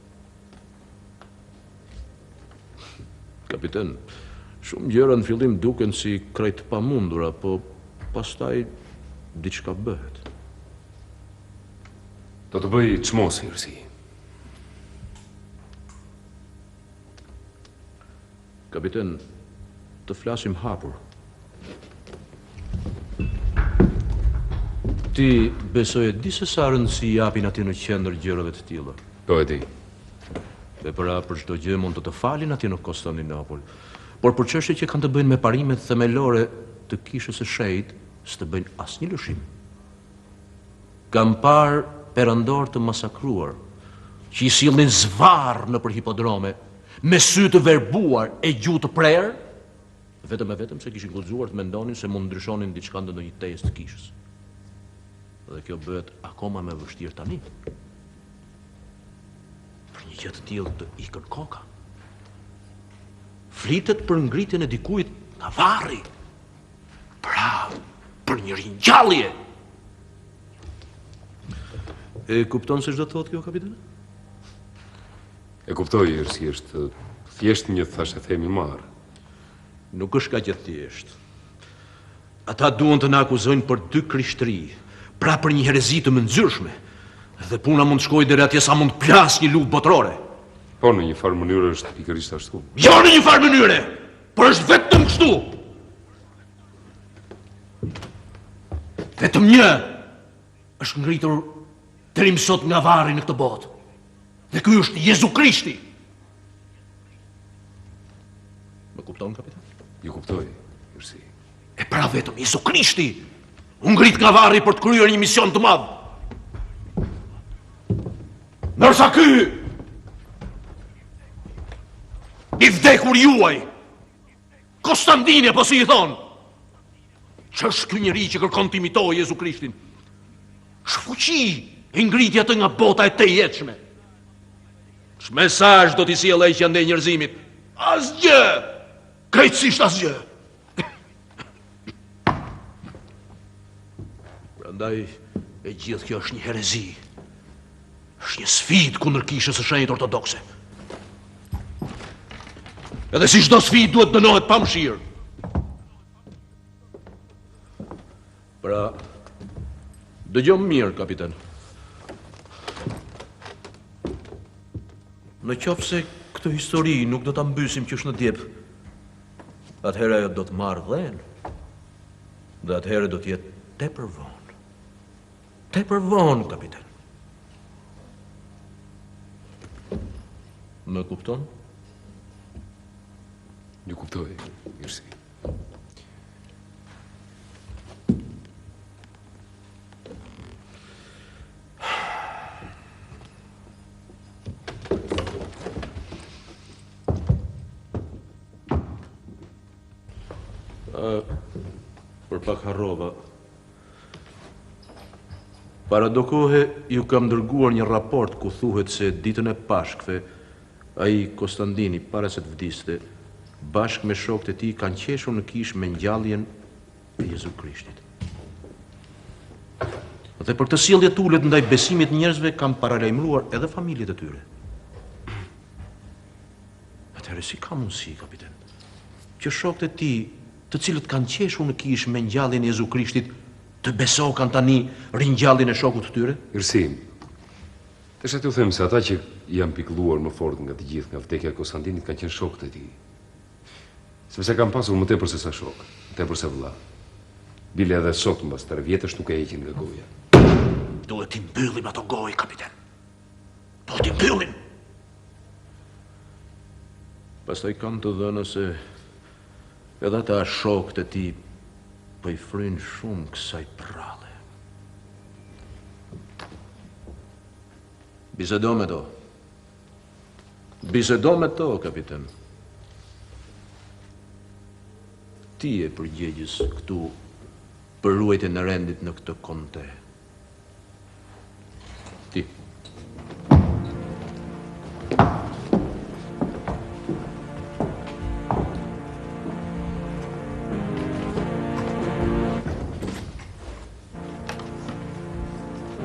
Kapiten, shumë gjëra në fillim duken si krejt pamundura, po pastaj diçka bëhet. Do të bëj çmosi, Irsi. Kapiten, të flasim hapur. Ti besoj e di se sa rëndësi japin ati në qendër gjërave të tilla. Po e di. Dhe për çdo gjë mund të të falin ati në Konstantinopol. Por për çështje që kanë të bëjnë me parimet themelore të kishës së shenjtë, s'të bëjnë asnjë lëshim. Kam parë perëndor të masakruar, që i sillnin zvarr nëpër hipodrome, me sy të verbuar e gjuhë të prerë, vetëm e vetëm se kishin guxuar të mendonin se mund ndryshonin diçka në ndonjë tezë të kishës. Dhe kjo bëhet akoma më vështirë tani. Për një gjë të tillë të ikën koka. Flitet për ngritjen e dikujt nga varri. Pra, për një ringjallje. E kupton se ç'do të thotë kjo, kapiten? E kuptoj, Irsi, është thjesht një thashë themi marr. Nuk është kaq e thjeshtë. Ata duan të na akuzojnë për dy krishtëri, pra për një herezi të mëndzyrshme, dhe puna mund të shkojë deri atje sa mund të plas një luftë botërore. Po në një farë mënyrë është pikërisht ashtu. Jo në një farë mënyre, por është vetëm kështu. Vetëm një është ngritur deri më sot nga varri në këtë botë. Dhe ky është Jezu Krishti. Më kupton, kapitan? Ju kuptoj, Irsi. E pra vetëm Jezu Krishti u ngrit nga varri për të kryer një mision të madh. Nërsa ky i vdekur juaj, Konstantini, apo si i thon, që është ky njeri që kërkon të imitojë Jezu Krishtin, shfuqi e ngritja të nga bota e tejetshme. Ç'mesazh do t'i sjellë ai që ndej njerëzimit? Asgjë! Krejtësisht asgjë! Prandaj, e gjithë kjo është një herezi. Është një sfidë kundër kishës së shenjtë ortodokse. Edhe si çdo sfidë duhet dënohet pa mëshirë. Pra, dëgjom mirë, kapiten. Në qoftë se këtë histori nuk do ta mbysim qysh në djep, atëherë ajo do të marrë dhenë, dhe atëherë do të jetë tepër vonë. Tepër vonë, kapiten. Më kupton? Ju kuptoj, Irsi. Për pak harrova. Para do kohe ju kam dërguar një raport ku thuhet se ditën e Pashkve, ai Konstantini, para se të vdiste, bashkë me shokët e tij kanë qeshur në kishë me ngjalljen e Jezu Krishtit. Dhe për këtë sjellje tulet ndaj besimit njerëzve kanë paralajmëruar edhe familjet e tyre. Atëherë si ka mundësi, kapiten, që shokët e tij, të cilët kanë qeshur në kishë me ngjalljen e Jezu Krishtit, të besokan tani ringjalljen e shokut të tyre? Irsi, desha t'ju them se ata që janë pikëlluar më fort nga të gjithë nga vdekja e Konstantinit kanë qenë shokët e tij. Sepse kanë pasur më tepër se sa shok, më tepër se vëlla. Bile edhe sot mbas 3 vjetësh nuk e heqin nga goja. Duhet t'i mbyllim ato gojë, kapiten. Duhet t'i mbyllim. Pastaj kanë të dhënë se edhe ata shokët e tij po i frynë shumë kësaj prrallë. Bisedo me to. Bisedo me to, kapiten. Ti e përgjegjës këtu për ruajtjen e rendit në këtë konte. Ti.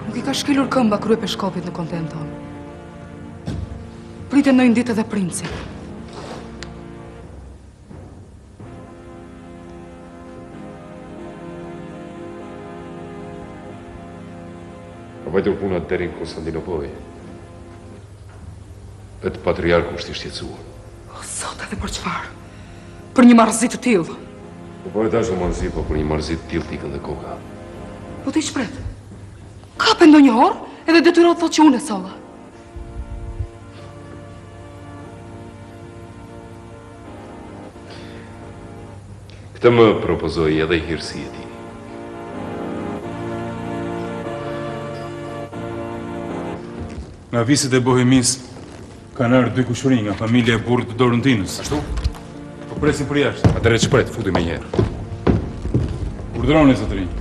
Nuk i ka shkelur këmba krye peshkopit në konten tonë. Pritet në një ditë edhe princin. Ka vajtur puna deri në Konstantinopoj. Vetë patriarku është i shqetësuar. O, sot edhe për çfarë? Për një marrëzi të tillë. Po e dashur marrëzi, po për një marrëzi të tillë tikën dhe koka. Po ti shpret. Kape ndonjë orë edhe detyrohet thotë që unë e solla. Këtë më propozoi edhe i hirësi e tij. Nga viset e Bohemis, kanë ardhur dy kushuri nga familja e burrit të Dorontinës. Ashtu? Po presin për jashtë. Atëherë shpret, futi me njëherë. Urdhëroni, zotërinj.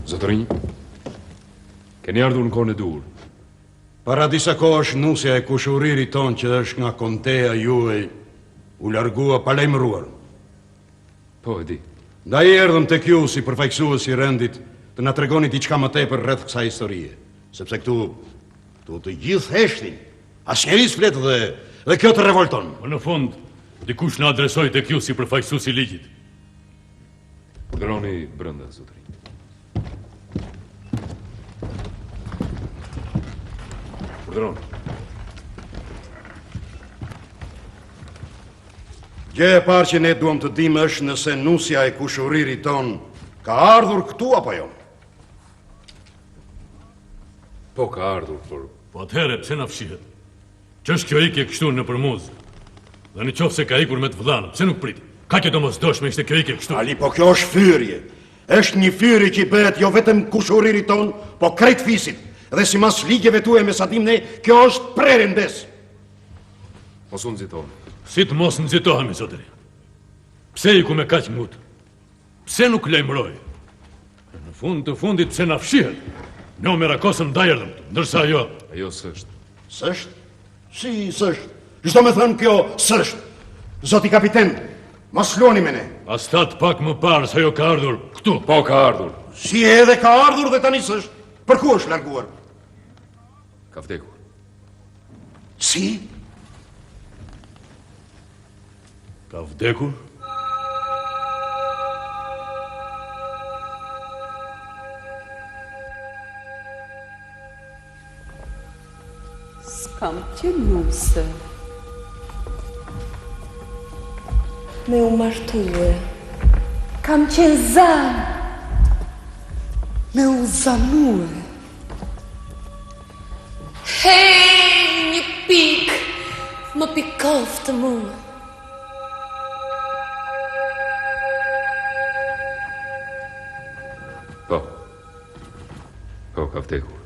Zotërinj, keni ardhur në kohën e dur. Para disa kohësh nusja e kushuririt ton që është nga konteja juaj u largua pa lajmëruar. Po, e di. Ndaj erdhëm tek ju si përfaqësues i rendit të na tregoni diçka më tepër rreth kësaj historie, sepse këtu të gjithë heshtin. Asnjëri s'flet dhe kjo të revolton. Po në fund, dikush na adresoi tek ju si përfaqësues i ligjit. Urdhëroni brenda, zotërinj. Urdhëroni. Gjë e parë që ne duam të dimë është nëse nusja e kushuririt ton ka ardhur këtu apo jo. Po ka ardhur, por... Po atëherë, pse na fshihet? Ç'është kjo ikje kështu në përmuz? Dhe në qoftë se ka ikur me të vëllanë, pse nuk priti? Ka që domosdoshme ishte kjo ikje kështu? Ali, po kjo është fyrje. Është një fyrje që i bëhet jo vetëm kushuririt ton, po krejt fisit. Dhe simas ligjeve tuaja me sa dim ne, kjo është prerje ndes. Mos u nxitoni. Si të mos nxitohemi, zotëri? Pse iku me kaq mut? Pse nuk lajmëroi? Në fund të fundit pse na fshihet? Ne u merakosëm ndaj erdhëm, ndërsa ajo... Ajo s'është. S'është? Si s'është? Çdo me thënë kjo s'është. Zoti kapiten, mos luani me ne. Astat pak më parë se ajo ka ardhur këtu. Po ka ardhur. Si edhe ka ardhur dhe tani s'është. Për ku është larguar? Ka vdekur. Si? Ka vdekur? S'kam qenë nuse. Me u martue. Kam qenë zanë. Me u zanue. Hej, një pikë, më pikoftë mua. Po, ka vdekur.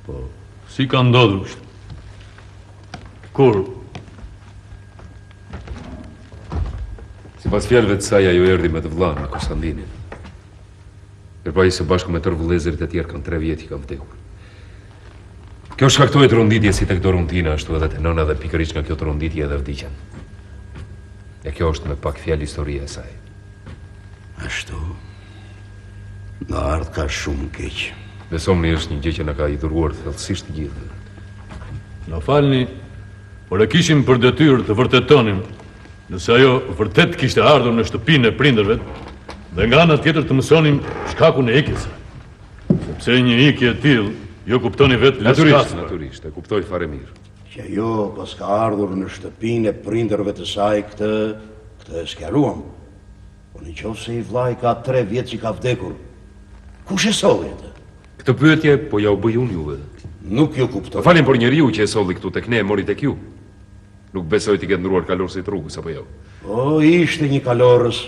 Po, si ka ndodhur kështu? Kur? Sipas fjalëve të saj, ajo erdhi me të vëllain në Konstantinin. Ndërpa ai së bashku me tërë vëllezërit e tjerë kanë 3 vjet që kanë vdekur. Kjo shkaktoi tronditje si tek Dorontina, ashtu edhe te nëna dhe pikërisht nga kjo tronditje edhe vdiqen. E kjo është me pak fjalë historia e saj. Ashtu. Në ardh ka shumë keq. Besomni është një gjë që na ka i dhuruar thellësisht të gjithë. Na falni, por e kishim për detyrë të vërtetonim nëse ajo vërtet kishte ardhur në shtëpinë e prindërve dhe nga ana tjetër të mësonim shkakun e ikjes. Sepse një ikje e tillë jo kuptoni vetë Natyrisht, e kuptoj fare mirë. Që jo pas ka ardhur në shtëpinë e prindërve të saj këtë e sqaruam. Po në qoftë se i vllai ka 3 vjet që ka vdekur, kush e solli atë? Këtë pyetje po ja u bëj unë juve. Nuk ju kuptoj. Më falin, por njeriu që e solli këtu tek ne e mori tek ju. Nuk besoj të ketë ndruar kalorësit rrugës apo jo. O, ishte një kalorës.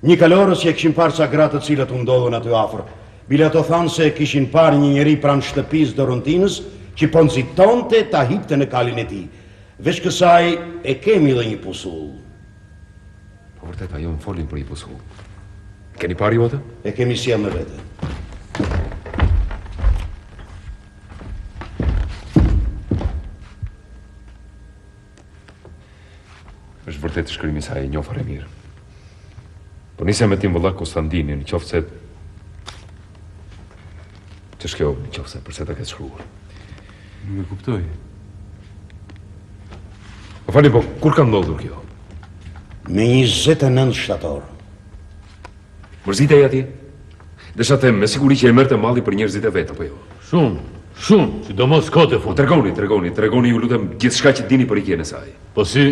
Një kalorës që e kishin parë ca gratë të cilat u ndodhën aty afër. Bile ato thanë se kishin parë një njeri pranë shtëpisë Dorontinës që po nxitonte ta hipte në kalin e tij. Veç kësaj e kemi dhe një pusull. Po vërtet ajo më folin për një pusull. Keni parë ju atë? E kemi sjell me vete. Është vërtet shkrimi i saj e njoh fare mirë. Po nisja me tim vëlla Konstantinin, nëse të shkjo, nëse përse ta ke shkruar. Nuk e kuptoj. Po fali, po kur ka ndodhur kjo? Me 29 shtator. Mërzitej atje? Desha them, me siguri që e merrte malli për njerëzit e vet, apo jo? Shumë, sidomos kote fund. Tregoni ju lutem gjithçka që dini për ikjen e saj. Po si,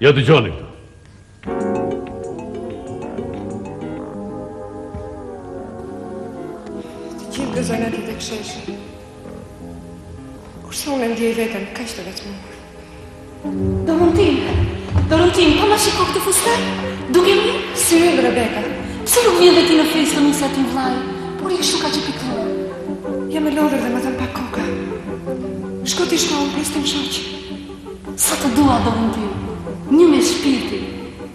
ja dëgjoni këto. Të gjithë gëzonetit e kësheshi. Kurse unë e ndjej vetën, kaq të vetëmuar. Dorontin, pa ma shiko këtë fustar? Duke mi? Si yllë, Rebeka. Pse nuk vjen dhe ti në festë të misja ti vlaj? Por i kështu ka që piktuar. Jam e lodhër dhe më thëmë pak koka. Shko t'i shkollën, pristim shoqë. Sa të dua, Dorontin. Një me shpirti.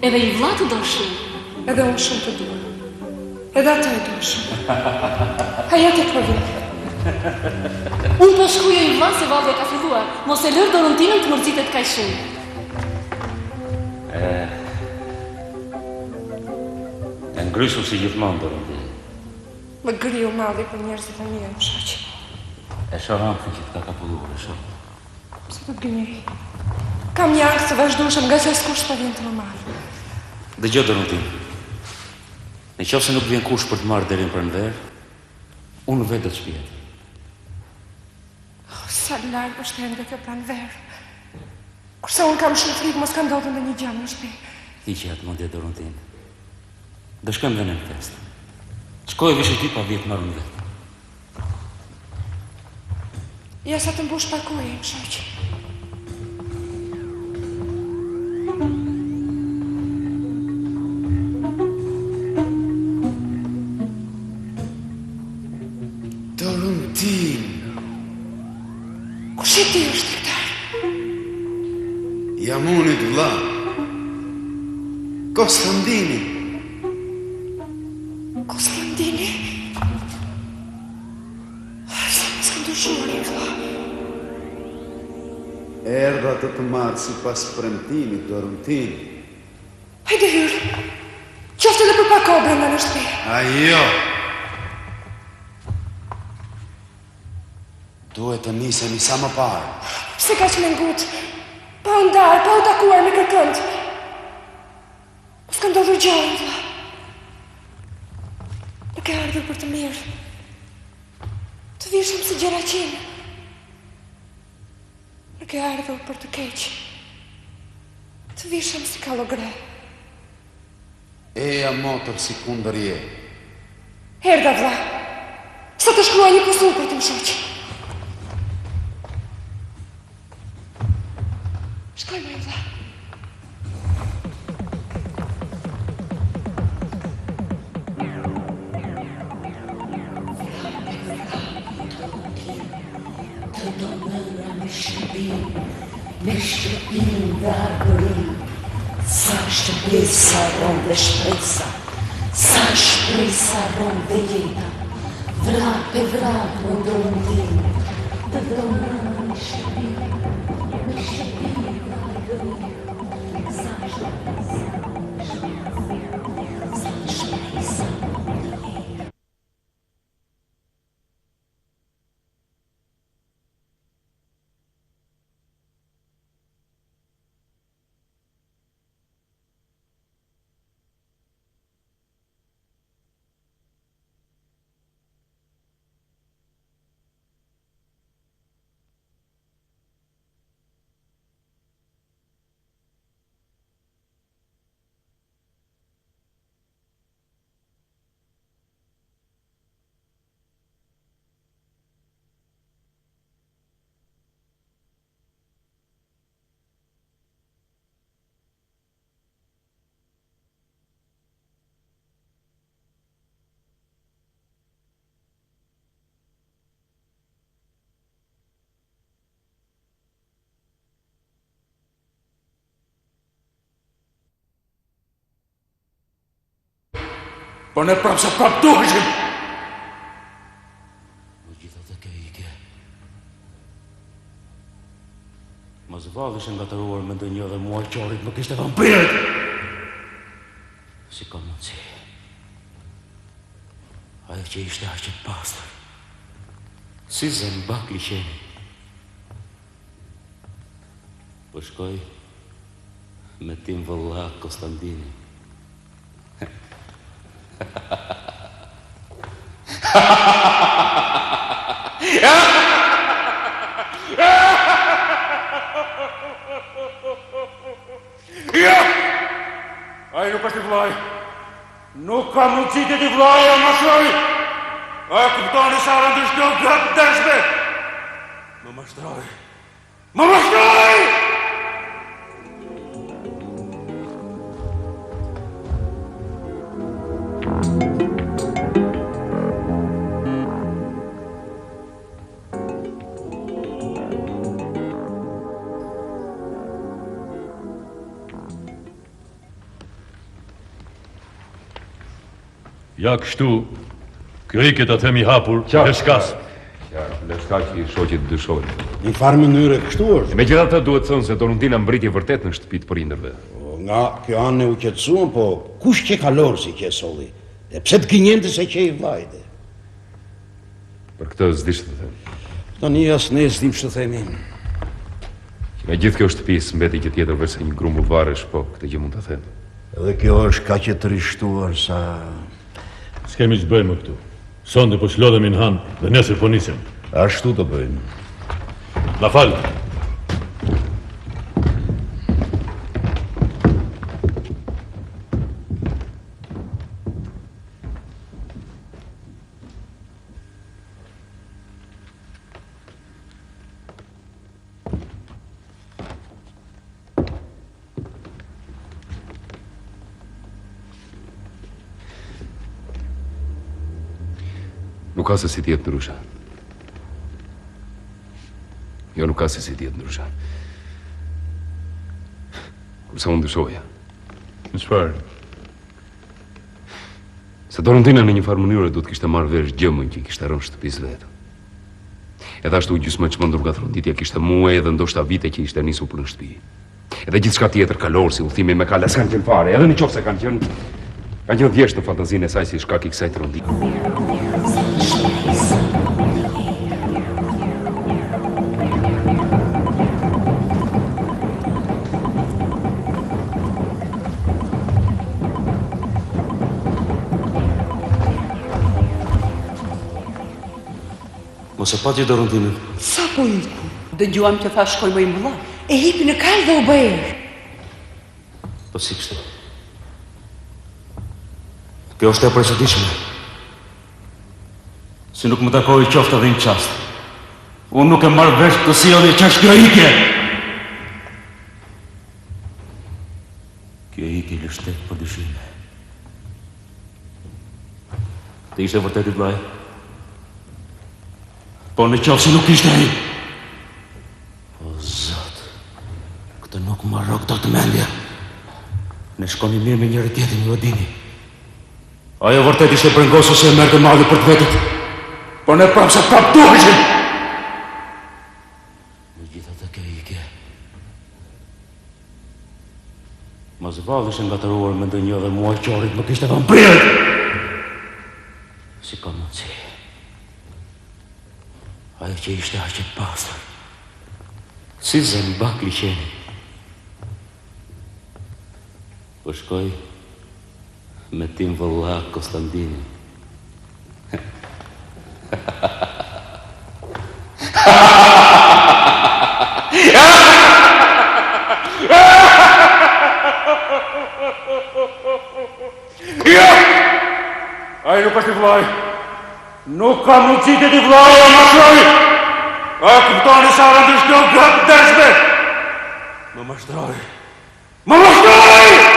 Edhe i vlla të do shumë. Edhe unë shumë të dua. Edhe ato e dua shumë. Haja të përvim. Unë po shkuja i vlla se vallja ka filluar. Mos e lër Dorontinën të mërzitet kaq shumë. E ngrysur si gjithmonë, Dorontin. Më griu malli për njerëzit e mirë, më shoqë. E shorampën që t'ka kapulluar, e shoh. Pse të gënjej? Kam një ankth të vazhdueshëm nga që askush s'pa vjen të më marrë. Dëgjoj, Dorontin. Në qoftë se nuk vjen kush për të marrë derin për në verë, unë vetë do të shpijet. Sa larg është ende kjo pranverë. Kurse unë kam shumë frikë, mos ka ndodhur ndonjë gjë në shtëpi. Hiqi atë mendje, Dorontin. Do shkojmë dhe në festë. Shkoj vishë ti pa vjetë marrë në vetë. Ja sa të mbush pakuaj, më shoqë. Dorontin. Kush e ti është këtar? Jam unë i vlla. Konstantini. Konstantini? S'kam dyshuar i vlla. Erdha të marrë si pas premtimit, Dorontin. Hajde hyrë. Qoftë edhe për pak kohë brenda në shtëpi. Ajo. Duhet të nisemi sa më parë. Pse ka që me ngutë? Pa u ndarë, pa u takuar me kërkënd. S'ka ndodhur gjë, vlla. Nuk e ardhur për të mirë. Të vishëm si gjeraqinë. Nuk e ardhur për të keq. Të vishëm si kallogre. Eja motër si kundër je. Herda, vlla. Sa të shkruaj një pusull për të më shoqë. Shkoj me vlla. Të do nëra me shtëpin dhe arbërin. Sa shpesa ron dhe shpresa, sa shpresa ron dhe jeta. Vrap e vrap në Dorontin, të do nëra me shtëpin. Po ne prapë se prapë duheshim. Megjithatë kjo ike. Mos vallesh ngatëruar me ndonjë dhe mua qorit nuk ishte vampirët. Si ka mundsi? Ajo që ishte aq e pastër. Si zëmbak liqeni. Po shkoj me tim vëlla Konstantini. Ai nuk është i vllai. Nuk ka mundësi të i vllai o mashroj. A kuptoni sa rëndësishme gratë dashme? Më mashtroj. Më mashtroj! Ja kështu, kjo i këtë themi hapur, Leshkas. Leshkaqi i shoqit dyshojnë. Një farë mënyre kështu është. Megjithatë duhet thënë se Dorontina mbriti vërtet në shtëpitë prindërve. Nga kjo anë u qetësuam, po kush që ka lorë si që solli? E pse të gënjente se që i vajte? Për këtë s'dish të them. Tani as ne s'dim ç'të themi. Me gjithë kjo shtëpi s'mbeti që tjetër veç se një grumbull varresh, po këtë gjë mund ta them. Edhe kjo është kaq e trishtuar sa s'kemi që bëjmë këtu. Sonde po çlodhemi në han dhe nesër po nisim. Ashtu të bëjmë. Na fal. Nuk ka se si tjetë ndryshe. Jo, nuk ka se si tjetë ndryshe. Kurse unë dyshoja. Në çfarë? Se Dorontina në një farë mënyrë duhet kishte marrë vesh gjëmën që i kishte rënë shtëpisë vetë. Edhe ashtu gjysmë çmendur nga thronditja kishte muaj edhe ndoshta vite që ishte nisur për në shtëpi. Edhe gjithçka tjetër kalor si udhimi me kala s'kan qenë fare, edhe nëse kanë qenë thjesht në fantazinë e saj si shkak i kësaj thronditje. Mos e pati Dorontinën. Sa po iku? Dëgjuam që tha shkoj më i mbylla. E hipi në kalë dhe u bëjë. Po si kështu? Kjo është e përsëditshme. Si nuk më takoi qoftë edhe një çast. Unë nuk e marr vesh të sjellni që është kjo ikje. Kjo ikje lështet për dyshime. Të ishte vërtet i vllai? Po në qoftë se nuk ishte ai. O Zot, këtë nuk më rrok dot mendja. Ne shkoni mirë me njëri tjetrin, ju e dini. Ajo vërtet ishte brengosur se e merrte malli për të vetët. Po ne prapë se prapë duheshim. Megjithatë kjo ikje. Mos vallesh ngatëruar me ndonjë dhe mua qorit nuk ishte vampir. Si ka mundsi? Ajo që ishte aq e pastër. Si zëmbak liqeni. Po shkoj me tim vëlla Konstantini. Ai nuk është i vllai. Nuk ka mundësi të i vllai o mashroj. A kuptoni sa rëndësishme gratë dashme? Më mashtroj. Më mashtroj!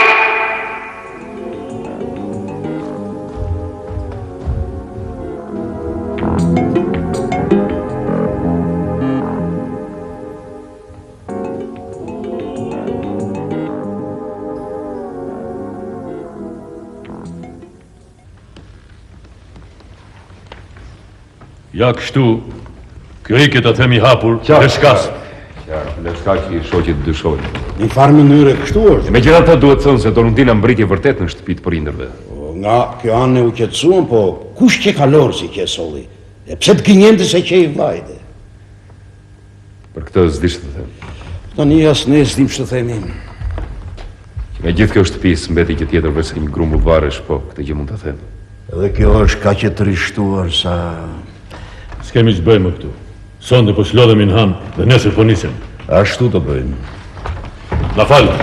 Ja kështu, kjo i ta themi hapur, dhe shkas. Dhe shka që i shoqit dyshojnë. Një farë mënyre kështu është. Me gjitha ta duhet thënë se Dorontina mbritje vërtet në shtëpit prindërve. Nga kjo anë u qetësuan, po kush që kalorë si kje solli? E pse të gënjente se që i vajde? Për këtë s'dishtë të them. Ta një asë ne s'dim që të themi. Që me gjithë kjo shtëpis mbeti që tjetër vese një grumbull varesh, po këtë që mund të them. Edhe kjo është ka që të rishtuar sa... S'kemi që bëjmë këtu. Sonde po s'lodhemi në han dhe nesër po nisim. Ashtu të bëjmë. Na falë.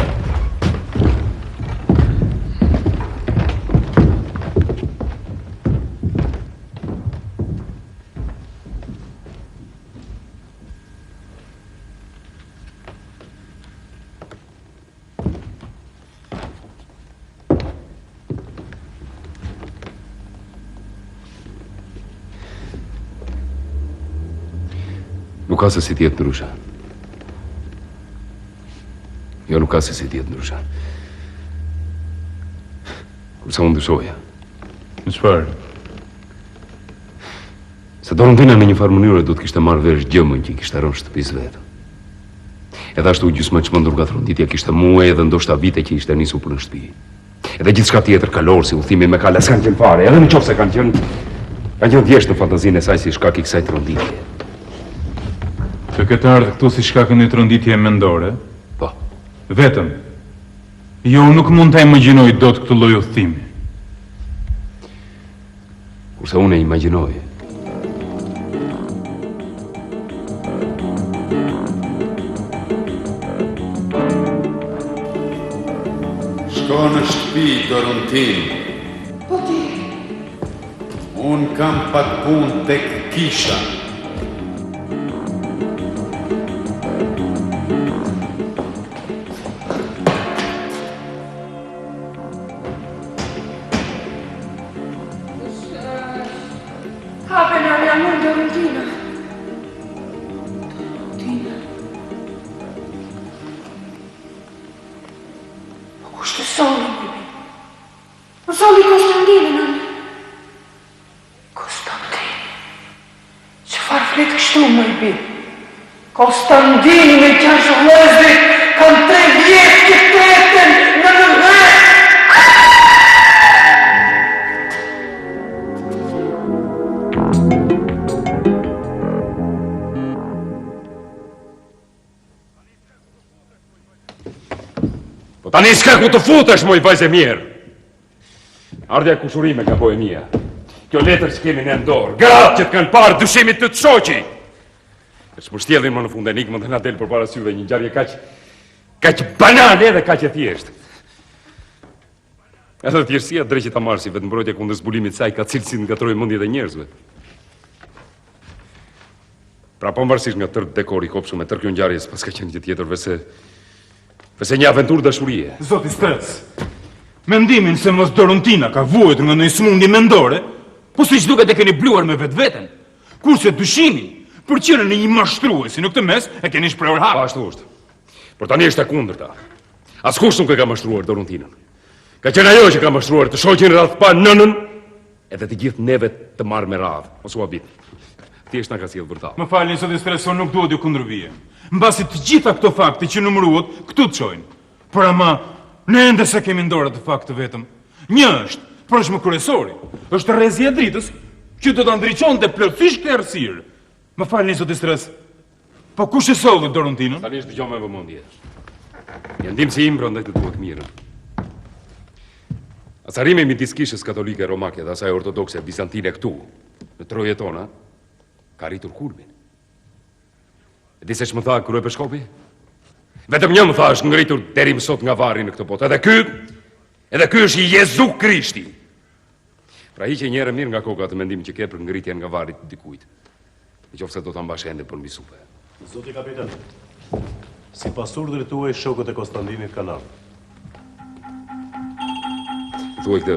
Nuk ka se si tjetë ndryshe. Jo, nuk ka se si tjetë ndryshe. Kurse unë dyshoja. Në çfarë? Se Dorontina në një farë mënyre do të kishte marrë vesh gjëmën që i kishte rënë shtëpisë vetë. Edhe ashtu gjysmë çmendur nga thronditja kishte muaj edhe ndoshta vite që ishte nisur për në shtëpi. Edhe gjithçka tjetër kalor si udhimi me kala s'kan qenë fare, edhe nëse kanë qenë thjesht në fantazinë e saj si shkak i kësaj tronditje. Që këtë ardhë këtu si shkakën e tronditje mendore? Po. Vetëm. Jo, nuk mund të imagjinoj dot këtë lloj udhëtimi. Kurse unë e imagjinoj. Shko në shtëpi, Dorontin. Po ti? Unë kam pak punë tek kisha. Konstantini me qashë vlezdi kanë 3 vjetë që teten në nëve! Po tani s'ka ku të futesh, moj vajze mirë. Ardhja kushurime ka bojë mia. Kjo letër që kemi në ndorë, gratë që të kanë parë dyshimit të shoqi. E që përshtjelin më në fund enigmën dhe na del për para syve një ngjarje kaq banale dhe kaq e thjeshtë. Edhe thjeshtësia drejtë ta marrë si vetë mbrojtje kundër zbulimit saj ka cilësinë ngatrojë mendjet e njerëzve. Pra po mbarësisht nga tërë dekori kopshëm me tërë kjo ngjarje s'pas ka qenë gjë tjetër vese një aventurë dashurie. Zoti Strec, mendimin se mos Dorontina ka vuajtur nga një smundje mendore, po siç duket e keni bluar me vetveten. Kurse dyshimi për qenë në një mashtruesi në këtë mes e keni shprehur hap. Ashtu është. Por tani është e kundërta. Askush nuk e ka mashtruar Dorontinën. Ka qenë ajo që ka mashtruar të shoqin rreth pa nënën, edhe të gjithë neve të marrë me radhë, mos u habit. Thjesht na ka sjellë vërtet. Më falni zoti Streson, nuk duhet ju kundërvije. Mbasi të gjitha këto fakte që numëruat këtu të çojnë. Por ama ne ende se kemi ndorë të fakte vetëm. Një është, përshmë kryesori, është rrezja e dritës që do ta ndriçonte plotësisht këtë errësirë. Më falni zoti Stres. Po kush e solli Dorontinën? Tani dëgjoj me vëmendje. Ndim si im prandaj të duhet mirë. Asarimi midis kishës katolike romake dhe asaj ortodokse bizantine këtu, në trojet tona, ka rritur kulmin. E di se që më tha kryepeskopi? Vetëm një më tha është ngritur deri më sot nga varri në këtë botë. Edhe ky është Jezu Krishti. Pra hiqe njëherë mirë nga koka të mendim që ke për ngritjen nga varri të dikujt. Nëse do ta mbash ende për mbi supe. Zoti kapitan, si pasurdhët tuaj shokët e Konstantinit kanë ardhur. Thuaj këtë.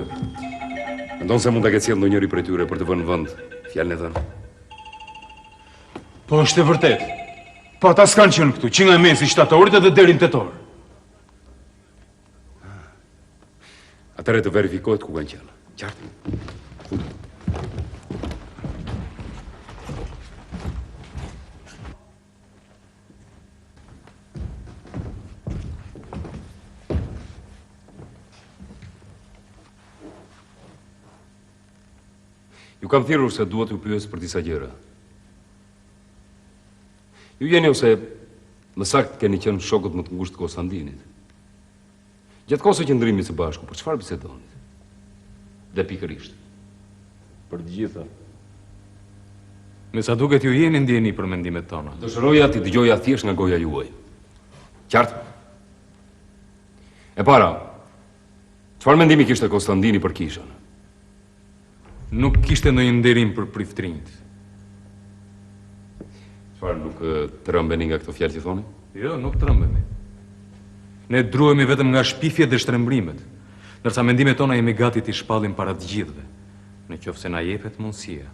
Mendon se mund ta ketë sjellë ndonjëri prej tyre për të vënë vend fjalën e thënë? Po është e vërtet. Po ata s'kanë qenë këtu, që nga mesi shtatorit edhe deri në tetor. Atëherë të verifikohet ku kanë qenë. Qartë. Ju kam thirrur se duhet ju pyes për disa gjëra. Ju jeni ose më saktë keni qenë shokët më të ngushtë të Konstantinit. Gjatë kohës së qëndrimit së bashku, për çfarë bisedonit? Dhe pikërisht. Për të gjitha. Me sa duket ju jeni ndjeni për mendimet tona. Dëshiroja t'i dëgjoja thjesht nga goja juaj. Qartë? E para, çfarë mendimi kishte Konstantini për Kishën? Nuk kishte ndonjë nderim për priftrinjt. Çfarë nuk trembeni nga këto fjalë që thoni? Jo, nuk trembemi. Ne druhemi vetëm nga shpifjet dhe shtrembrimet, ndërsa mendimet tona jemi gati t'i shpallim para të gjithëve, nëse na jepet mundësia.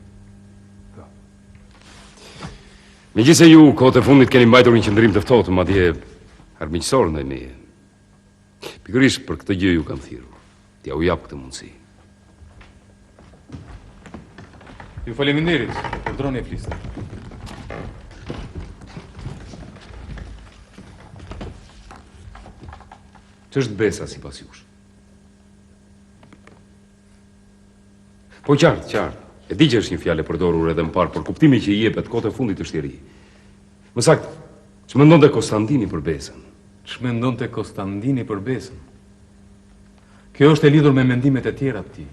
Megjithëse ju kohët e fundit keni mbajtur një qëndrim të ftohtë, madje armiqësor ndaj meje. Pikërisht për këtë gjë ju kam thirrur. T'ja u jap këtë mundësi. Ju faleminderit, urdhroni e flisni. Ç'është besa sipas jush? Po qartë. E di që është një fjalë e përdorur edhe më parë, por kuptimi që i jepet kohët e fundit është i ri. Më saktë, ç'mendonte Konstantini për besën? Ç'mendonte Konstantini për besën? Kjo është e lidhur me mendimet e tjera të tij.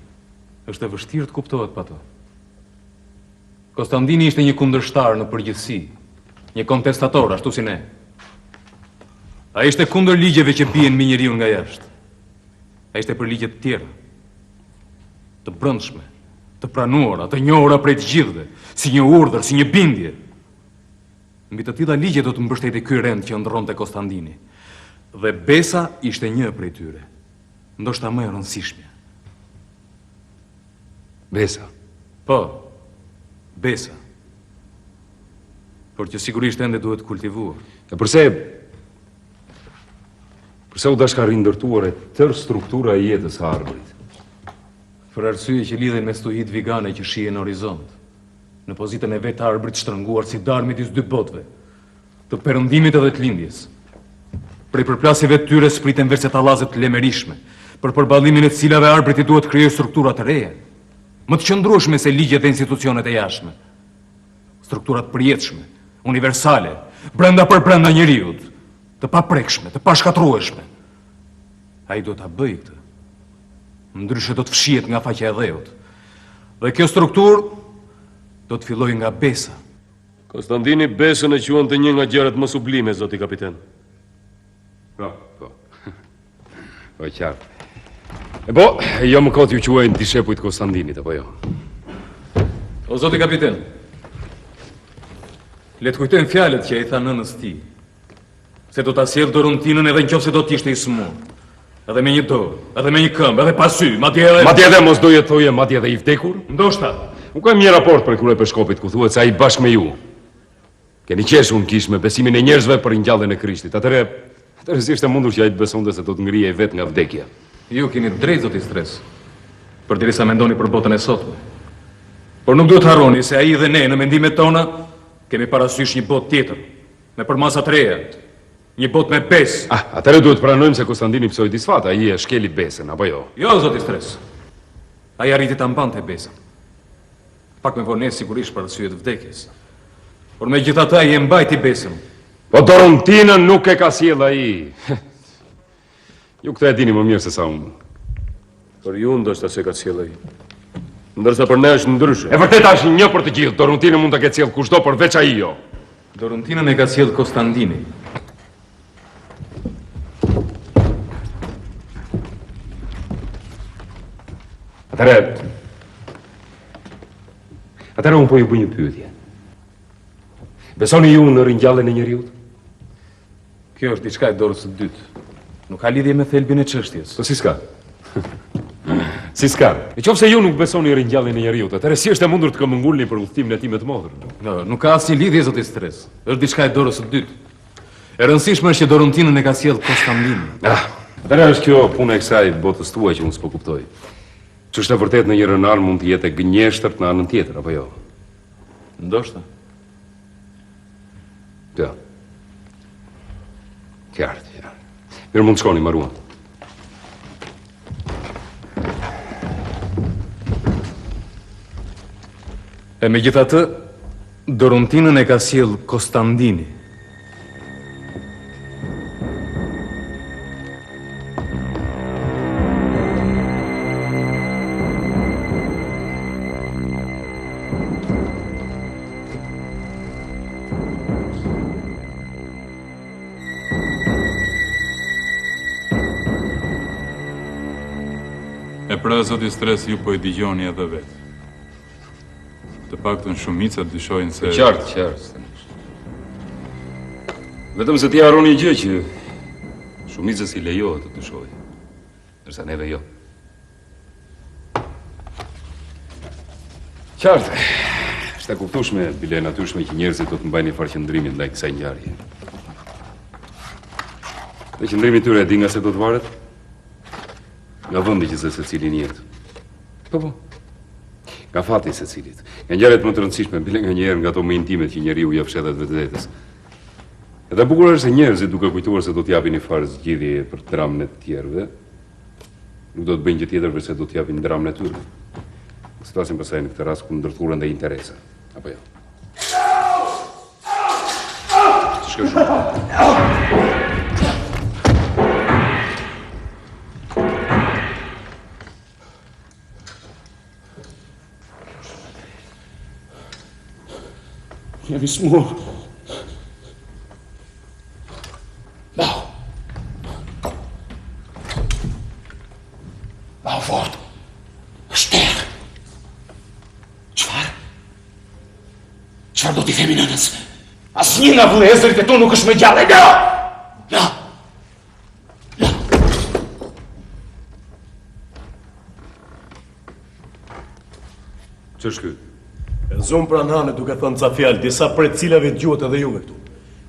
Është e vështirë të kuptohet pa to. Konstantini ishte një kundërshtar në përgjithësi, një kontestator ashtu si ne. Ai ishte kundër ligjeve që bien me njeriu nga jashtë. Ai ishte për ligje të tjera, të brendshme, të pranuara, të njohura prej të gjithëve, si një urdhër, si një bindje. Mbi të tilla ligje do të mbështetej ky rend që ndronte Konstantini. Dhe besa ishte një prej tyre, ndoshta më e rëndësishme. Besa? Po, besa. Por që sigurisht ende duhet kultivuar. E përse u dashka rindërtuar e tërë struktura e jetës së arbërit? Për arsye që lidhen me stuhit vigane që shihen në horizont, në pozitën e vetë të arbërit shtrënguar si darmi midis dy botëve, të perëndimit edhe të lindjes. Prej përplasjeve të tyre spriten verse tallaze të lemerishme, për përballimin e të cilave arbriti duhet krijojë struktura të reja, më të qëndrueshme se ligjet dhe institucionet e jashtme. Struktura të përjetshme, universale, brenda për brenda njeriut, të paprekshme, të pashkatrueshme. Ai do ta bëjë këtë. Ndryshe do të fshihet nga faqja e dheut. Dhe kjo strukturë do të fillojë nga besa. Konstantini besën e quante një nga gjërat më sublime, zoti kapiten. Po. Po qartë. E po, jo më kot ju quajnë dishepujt Konstantinit, apo jo? O zoti kapiten, le të kujtojmë fjalët që ai tha nënës tij, se do ta sjell Dorontinën edhe nëse do të ishte i smur. Edhe me një dorë, edhe me një këmbë, edhe pa sy, madje edhe mos doje të thoje madje edhe i vdekur? Ndoshta. Unë kam një raport për kryepeshkopit ku thuhet se ai bashkë me ju keni qeshur në kish me besimin e njerëzve për ngjalljen e Krishtit. Atëherë ishte mundur që ai të besonte se do të ngrihej vetë nga vdekja. Ju keni drejt zoti Stres, përderisa mendoni për botën e sotme. Por nuk duhet harroni se ai dhe ne në mendimet tona kemi parasysh një botë tjetër, me përmasa të reja. Një botë me besë. Atëherë duhet pranojmë se Konstantini psoi disfat, ai e shkeli besën, apo jo? Jo, zoti Stres. Ai arriti ta mbante besën. Pak me vonesë sigurisht për arsye të vdekjes. Por megjithatë ai e mbajti besën. Po Dorontinën nuk e ka sjell ai. Ju këtë e dini më mirë se sa unë. Për ju ndoshta se ka sjell ai. Ndërsa për ne është ndryshe. E vërtet është një për të gjithë. Dorontinën mund ta ketë sjell kushdo, por veç ai jo. Dorontinën e ka sjell Konstantini. Atëherë unë po ju bëj një pyetje. Besoni ju në ringjalljen e njeriut? Kjo është diçka e dorës së dytë. Nuk ka lidhje me thelbin e çështjes. Po si s'ka? Si s'ka? Nëse ju nuk besoni në ringjalljen e njeriut, atëherë si është e mundur të këmbëngulni për udhëtimin e tij me të modër? Nuk ka asnjë lidhje zoti Stres. Është diçka e dorës së dytë. E rëndësishme është që Dorontinën e ka sjell Konstantini. Atëherë është kjo puna e kësaj botës tuaj që unë s'po kuptoj. Ç'është e vërtetë në një rënar mund të jetë e gënjeshtërt në anën tjetër, apo jo? Ndoshta. Ja. Qartë. Mirë, mund të shkoni, Maruan. E megjithatë, Dorontinën e ka sjell Konstantini. E pra, zoti Stres, ju po i digjoni edhe vetë. Të paktën shumicat dyshojnë se... Qartë. Vetëm se ti harroni një gjë që shumicës i lejohet të dyshojë, ndërsa neve jo. Qartë. Është e kuptueshme, bile e natyrshme që njerëzit do të mbajnë një farë qëndrimi ndaj kësaj ngjarje. Dhe qëndrimi tyre e di nga se do të varet? Nga vendi që zë secili në jetë. Po. Nga fati secilit. Nga ngjarjet më të rëndësishme, bile nga njerë nga ato më intimet që njeriu ia fshet vetvetes. Edhe bukur është se njerëzit duke kujtuar se do t'japin një farë zgjidhje për dramën e të tjerëve, nuk do të bëjnë gjë tjetër përse do t'japin dramën e tyre. Së flasim pastaj në këtë rast ku ndërthuren dhe interesa. Apo jo? Shkoj shumë. Jam i smur. Bau fort. Shterë. Çfarë do t'i themi nënës? Asnjë nga vëllezërit e tu nuk është më gjallë. Jo! Ç'është ky? E zonë pranane duke thënë ca fjalë, disa prej cilave dëgjuat edhe juve këtu.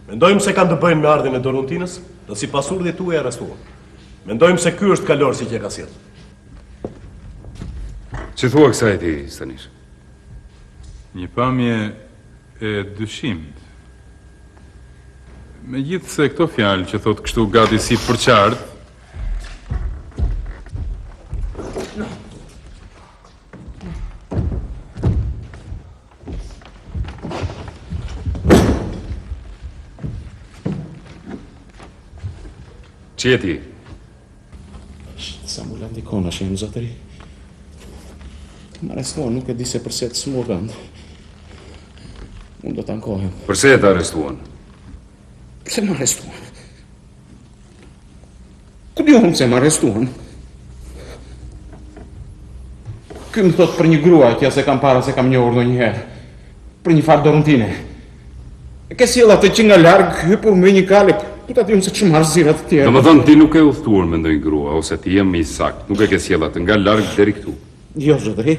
Mendojmë se kanë të bëjnë me ardhin e Dorontinës dhe si pasur dhe tu e arrestuan. Mendojmë se ky është kalor si që ka sjell. Që thua kësaj ti, Stanish? Një pamje e dyshimit. Megjithse këto fjalë që thot kështu gati si përqartë, Që je ti? Sa mu lëndi kona shemë, zotëri. Më arrestuan, nuk e di se përse të smur rënd. Unë do të ankohem. Përse e të arrestuan? Përse më arrestuan? Ku di unë se më arrestuan? Ky më thot për një grua tja se kam para se kam njohur do njëherë. Për një farë Dorontine. E ke sjell atë që nga largë hypur me një kalip. Ku ta dim se ç'më arzirat të tjerë. Domethënë ti nuk e udhëtuar me ndonjë grua ose ti je më i sakt, nuk e ke sjell atë nga larg deri këtu. Jo, zotëri.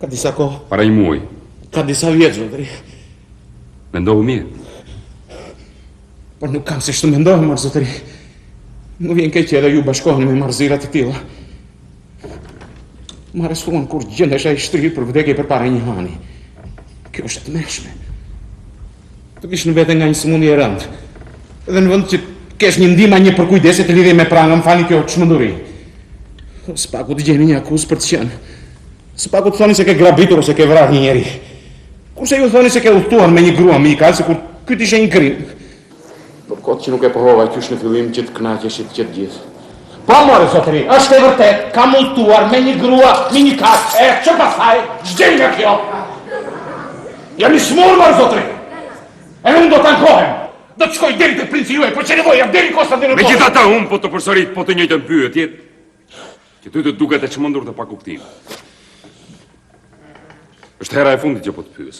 Ka disa kohë. Para një muaji. Ka disa vjet, zotëri. Mendohu mirë. Por nuk kam se ç'të mendohem, mar zotëri. Nuk vjen keq edhe ju bashkoheni me marrëzira të tilla. Më arrestuan kur gjendesha i shtrirë për vdekje përpara një hani. Kjo është e tmerrshme. Të kish në vete nga një sëmundje e rëndë. Edhe në vend që kesh një ndihmë, një përkujdesje të lidhje me prangën, falni kjo çmenduri. S'paku të gjeni një akuzë për të qenë. S'paku të thoni se ke grabitur ose ke vrarë një njeri. Kurse ju thoni se ke udhëtuar me një grua mikal, se kur ky t'ishe një krim. Por kot që nuk e pohova qysh në fillim që të kënaqeshit që të gjithë. Po more zotëri, është e vërtet, kam udhëtuar me një grua mikal. Ç'o pastaj, zgjeni nga kjo. Jam i smur, more zotëri. E unë do të ankohem. Do të shkoj deri te princi juaj, po ç'e nevojë, deri Konstantinopol. Megjithatë unë po të përsërit, po të njëjtën pyetje. Që ty të duket e çmendur të pa kuptim. Është hera e fundit që po të pyes.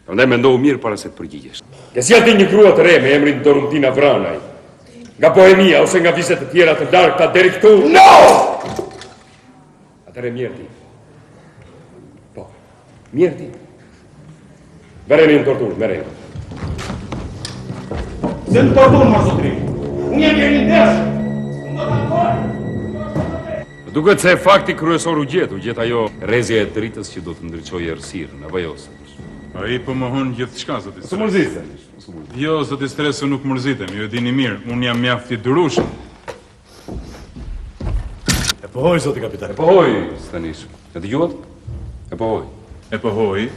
Prandaj mendohu mirë para se të përgjigjesh. Ke sjell ti një grua të re me emrin Dorontina Vranaj. Nga Bohemia ose nga viset të tjera të largta deri këtu. No! Atëre mirë ti. Po. Mirë ti. Merreni në torturë, merreni. Se në torturë, mar zotëri. Unë jam një ndesh. Unë do të ankohem. Duket se fakti kryesor u gjet ajo rrezja e dritës që do të ndriçojë errësirën, apo jo? Ai po mohon gjithçka, zoti Stres. Së mërzite. Jo, zoti Stres, unë nuk mërzitem, ju e dini mirë, unë jam mjaft i durueshëm. E pohoj, zoti kapitan. E pohoj, Stanish. E dëgjuat? E pohoj. E pohoj.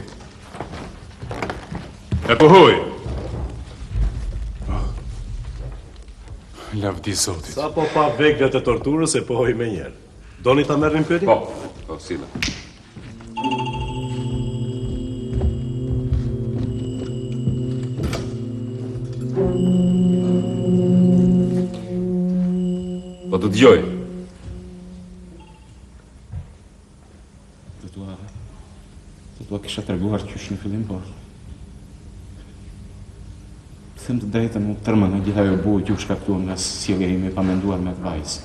E pohoj. Lavdi Zotit. Sa po pa veglat e torturës e pohoj me njerë. Doni ta merrni pyetje? Po, sila. Po të dëgjoj. Të tua kisha treguar qysh në fillim, por them të drejtën, më tërmë në gjitha jo bujë që u shkaktuar nga sjellja ime pa menduar me të vajzë.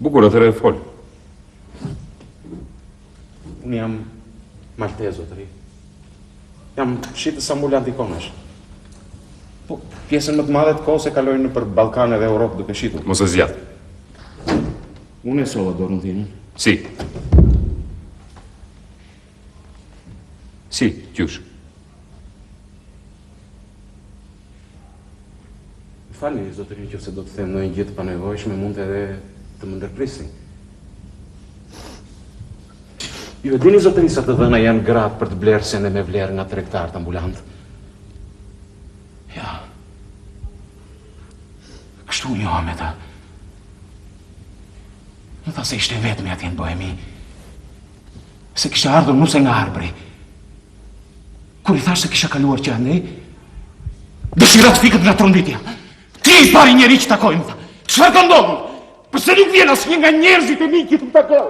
Bukur, atëre e fol. Unë jam maltez, zotëri. Jam shitës ambulant i konesh. Po, pjesën më të madhe të kohës e kaloj në për Ballkanë dhe Europë duke shitur. Mos e zjat. Unë e sova Doronthinën. Si. Si, qysh. Falni, zotëri, që se do të them ndonjë gjë të panevojshme, mund edhe të më ndërprisni. Ju e dini, zotëri, sa të dhëna janë gratë për të blerë sende me vlerë nga tregtarët ambulant? Ja. Kështu njoha me ta. Në tha se ishte vetëmi atje në Bohemi. Se kishte ardhur nuse nga arbri. Kur i thash se kisha kaluar që andej, dëshirat fikët nga tronditja. Ti i pari njeri që takoj, më tha. Çfarë ka ndodhur? Përse nuk vjen asnjë nga njerëzit e mi që të më takoj?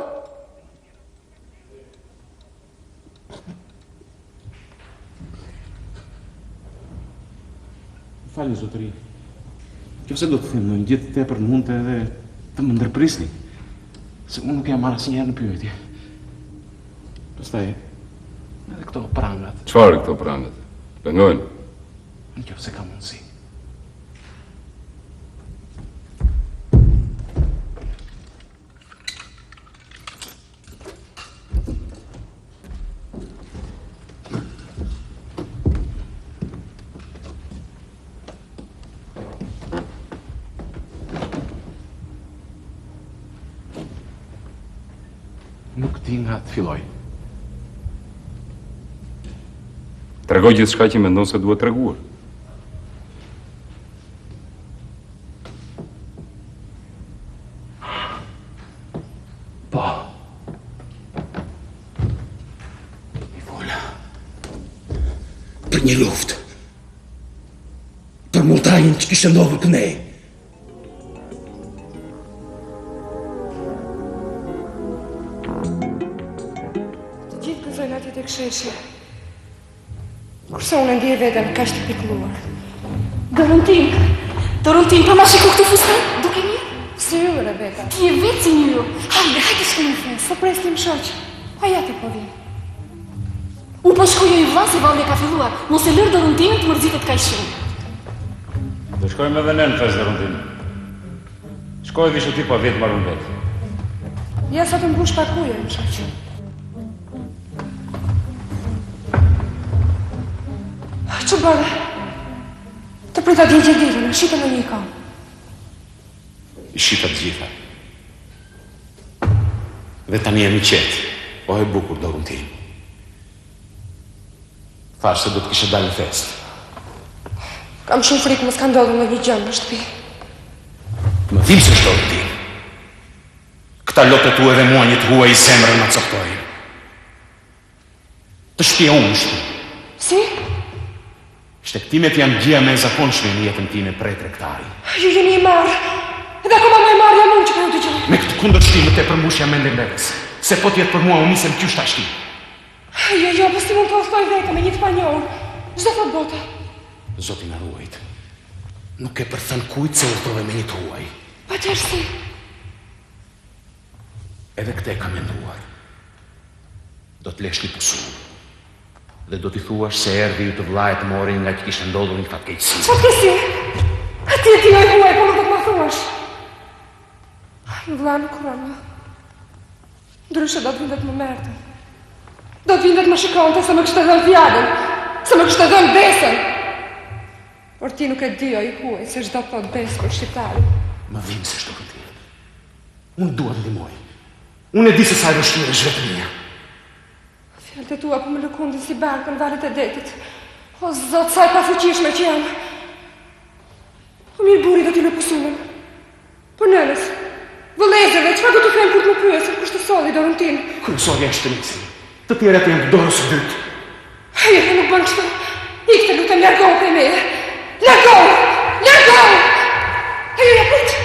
Falni, zotëri. Nëse do të them ndonjë gjë të tepër, mund të edhe të më ndërprisni. Se unë nuk jam marrë asnjëherë në pyetje. Pastaj edhe këto prangat. Çfarë këto prangat? Pengojnë? Nëse ka mundësi. Nuk di nga të filloj. Tregoj gjithçka që mendon se duhet treguar. Po. I vola. Për një luftë. Për montanjën që kishte ndodhur të ne. Sheshi. Kurse unë ndje veten kaq të pikëlluar. Dorontin, pa ma shiku këtë fustan? Duke një? Si ju, Rebeka? Ti e vetë si një ju. Hajde shku në fund, po prestim shoq. Haja ti po vjen. Unë po shkoj i vllaz se valli ka filluar. Mos e lër Dorontinën të mërzitet kaq shumë. Do shkojmë edhe ne në festë Dorontin. Shkoj vishu ti pa vetë marrën vetë. Ja sa të mbush pakuje, më shoq. Që bërë? Të prita djenë që ditën, shita në një kam. I shita të gjitha. Dhe tani jam i qetë, o e bukur Dorontin. Thash se do të kishe dalë në festë. Kam shumë frikë më s'ka ndodhur në një gjë në shtëpi. Më dhim se shto ti. Këta lotë tu edhe mua një të huaj i zemrën më coftojnë. Të shpionë shtu. Si? Shtektimet janë gjëja më e zakonshme në jetën time prej tregtari. Ju jeni i marrë. Edhe akoma më e marrë jam unë që ka ju të gjë. Me këtë kundërshtim të përmbushja mendjen vetes. Se po t'jetë për mua unë nisem qysh tash ti. Jo, po si mund të oshtoj vete me një të panjohur. Çdo thot bota. Zoti na ruajt. Nuk e përthën kujt se udhrove me një të huaj. Pa qërësi. Edhe këtë e kam menduar. Do t'lesh një pusu. Dhe do t'i thuash se erdhi ju të vllajt morin nga që kishte ndodhur një fatkeqësi. Fatkeqësi? Ati e ti oj huaj, po nuk do t'ma thuash. Në vlla nuk kurama. Ndryshe do t'vindet më mertën. Do t'vindet më shikonte se më kishte dhënë fjalën. Se më kishte dhënë besën. Por ti nuk e di oj huaj se çdo thot besë për shqiptarin. Më vim se shto këti. Unë dua të ndihmoj. Unë e di se sa e vështirë është vetë mia. Vërtetua po më lëkundin si barkën valet e detit. O, Zot, sa e pafuqishme që jam. O, mirë buri do t'i lëpusumen. Po nënës, vëllezërve, çfarë do t'u them kur t'më pyesën kush të solli dorën tim? Kur solli është të nisi. Të tjera të janë dorës së dytë. Ajo, nuk bën kështu. Ikte, lutem, largohu prej meje. Largohu! Largohu! Ajo, ja, prit!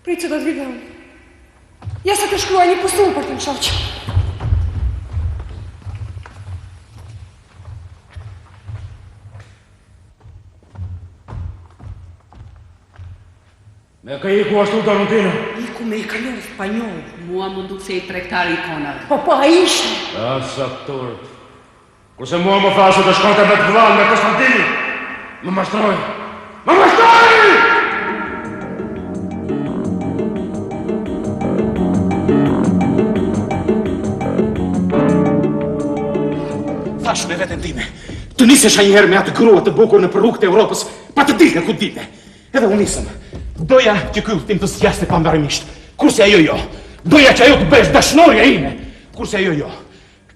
Prit se do t'vi dhe unë. Ja se të shkruaj një pusull për të më shoqë. Me ka iku ashtu Doruntina? Iku me i kalon spanjoll. Mua më duk se i tregtari i konave. Po, a ishte? Asa aktorët. Kurse mua më thasë të shkonte me të vllain me Konstantini, më mashtroj. Më mashtroj! Thash me veten time, të nisesha një herë me atë grua të bukur në rrugët e Europës, pa të dilte ku dilte. Edhe unë nisëm. Doja që ky udhtim të zgjaste pambarimisht, kurse ajo jo. Doja që ajo të bësh dashnore ime, kurse ajo jo.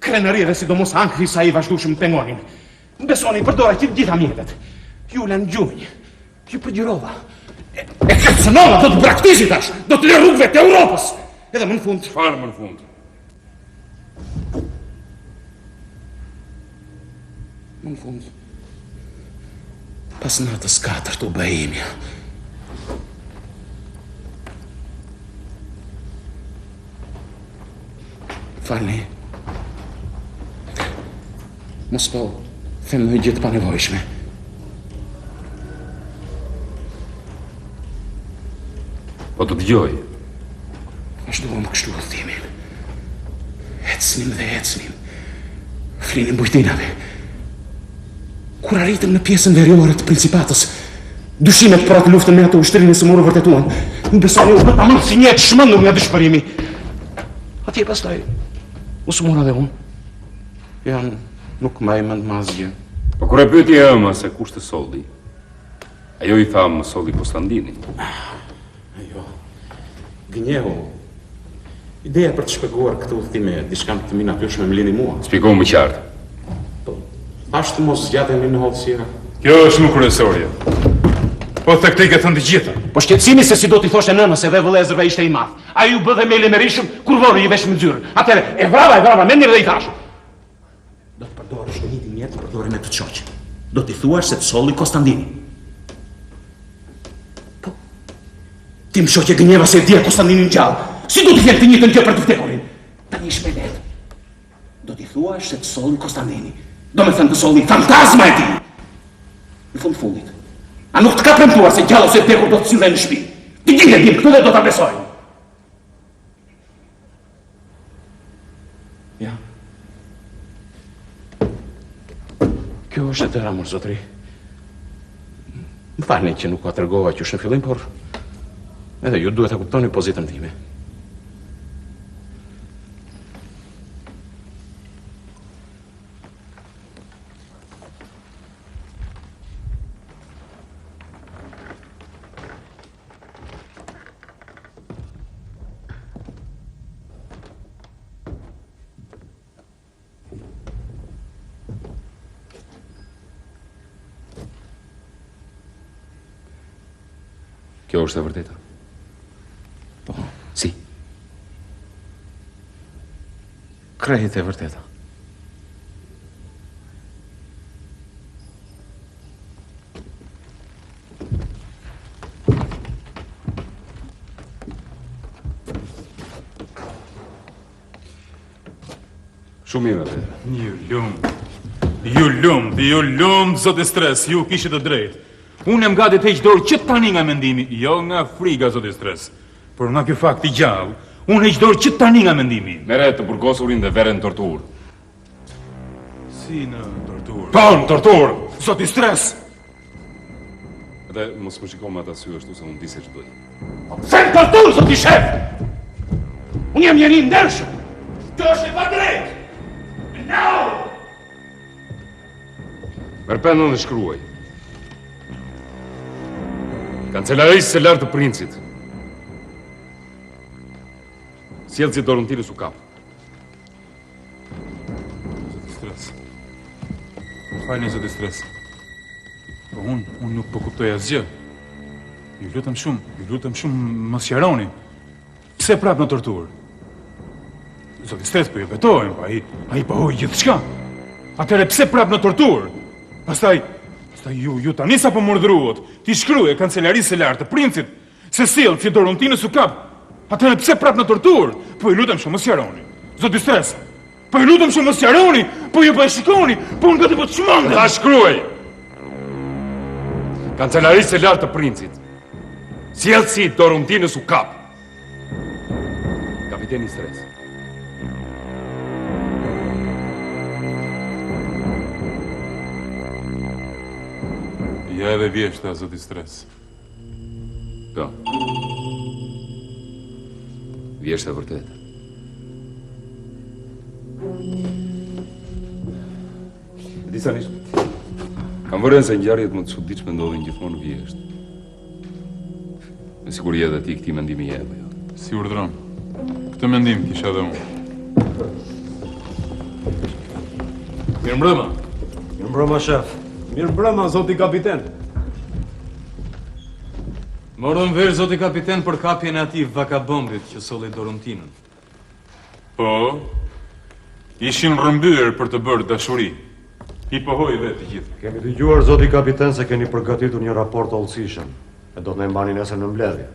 Krenaria dhe sidomos ankthi sa i vazhdueshëm pengonin. Besoni, përdora që gjitha mjetet. Ju lan gjunj. Ju përgjirova. E kërcënova, do të braktisi tash, do të lë rrugëve të Europës. Edhe më në fund. Çfarë më në fund? Më në fund. Pas natës 4 të bëhimja. Falni. Mos po, them në gjithë pa nevojshme. Po të dëgjoj. Vazhdojmë kështu udhtimin. Ecnim dhe ecnim. Flinim bujtinave. Kur arritëm në pjesën veriore të principatës, dyshimet për atë luftën me ato ushtrinë së muru vërtetuan. Më besoni u bë tamam si një shmëndur nga dëshpërimi. Atje pastaj u smura dhe unë. Janë nuk më e mend asgjë. Po kur e pyeti ëma se kush të solli, ajo i tha më solli Konstantini. Ajo. Gënjehu. Ideja për të shpjeguar këtë udhtim e diçka të minatyrshme më lini mua. Shpjegoj më qartë. Ashtë mos zgjatemi në hollësira. Kjo është më kryesorje. Po tek te ke thënë të gjitha. Po shqetësimi se si do t'i thoshe nënës edhe vëllezërve ishte i madh. Ai u bë dhe me lemerishëm kur vori i vesh më nxyrë. Atëre, e vrava, me mirë dhe i thash. Do të përdorësh një ditë mjet, përdore me të çoq. Do t'i thuash se të solli Konstantini. Po. Ti më shoqe gënjeva se e dia Konstantinin gjallë. Si do t'i thënë të njëjtën gjë për të vdekurin? Tani shpejt. Do t'i thuash se të solli Konstantini. Do me thënë të solli fantazma e ti. Në fund fundit. A nuk të ka premtuar se gjallë ose vdekur do të sillen në shtëpi? Ti gjile dim këtu dhe do ta besojnë. Ja. Kjo është e tëra, mor zotri. Më falni që nuk ka tregova që është në fillim, por edhe ju duhet ta kuptoni pozitën time. Kjo është e vërteta? Po. Si? Krejt e vërteta. Shumë mirë atë. Ju lumë, zotë stres, ju kishit të drejtë. Unë em gati të heq dorë që tani nga mendimi, jo nga frika, zotë stres. Por nga kjo fakt i gjallë, unë heq dorë që tani nga mendimi. Mere të burgosurin dhe vere në tortur. Si në tortur? Po, në tortur, zotë stres. Edhe mos më shiko me ata sy ashtu se unë di se që doj. Se në tortur, zotë shef! Unë jam njeri ndershëm. Kjo është e pa drejtë. No! Merë pendën dhe shkruaj. Kancelarisë se lartë të princit. Sjellë si Doruntinës u kapë. Falni zoti Stres. Po unë nuk po kuptoj asgjë. Ju lutem shumë, mos sqaroni. Pse prap në torturë? Zoti Stres po ju betojmë, po ai po hoi gjithçka. Atëre pse prap në torturë? Pastaj ju tani sapo murdhruat, ti shkruaj kancelarisë së lartë të princit se sill si Dorontinës u kap. Atëre pse prap në torturë? Po ju lutem shumë mos sqaroni. Zoti Stres, po ju lutem shumë mos sqaroni, po ju po e shikoni, po unë gati po të shmangem. Ta shkruaj. Kancelarisë së lartë të princit. Sjellsi Dorontinës u kap. Kapiteni Stres. Ja edhe vjeshta, zoti Stres. Po. Vjeshta vërtet. Disa nisht. Kam vërën se ngjarjet më të çuditshme ndodhin gjithmonë vjesht. Me siguri edhe ti këtij mendimi je apo jo? Si urdhron. Këtë mendim kisha edhe unë. Mirëmbrëma. Mirëmbrëma, shef. Mirëmbrëma, zoti kapiten. Morëm verë, zoti kapiten, për kapjen e atij vakabombit që solli Dorontinën. Po, ishin rrëmbyer për të bërë dashuri. I pohoi vetë të gjithë. Kemi dëgjuar, zoti kapiten, se keni përgatitur një raport të hollësishëm. E do të na mbani nesër në mbledhje.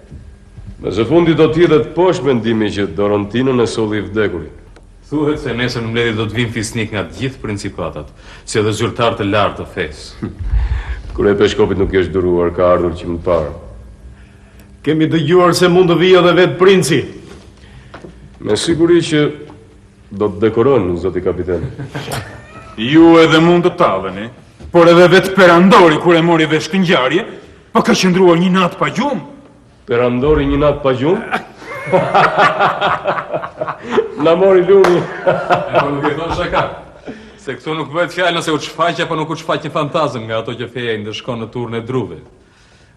Me së fundi do t'jedhet poshtë mendimi që Dorontinën e solli vdekurin. Thuhet se nesër në mbledhje do të vinë fisnik nga të gjithë principatat, si edhe zyrtar të lartë të fesë. Kur e Peshkopit nuk është duruar, ka ardhur që më parë. Kemi dëgjuar se mund të vijë edhe vetë princi. Me siguri që do të dekoron, zoti kapiten. Ju edhe mund të talleni, por edhe vetë Perandori kur e mori vesh këtë ngjarje, po ka qëndruar një natë pa gjumë. Perandori një natë pa gjumë? Na mori lumi. Po nuk e thon shaka. Se këtu nuk bëhet fjalë nëse u çfaq apo nuk u çfaq një fantazëm nga ato që feja i ndeshkon në turrin e druve.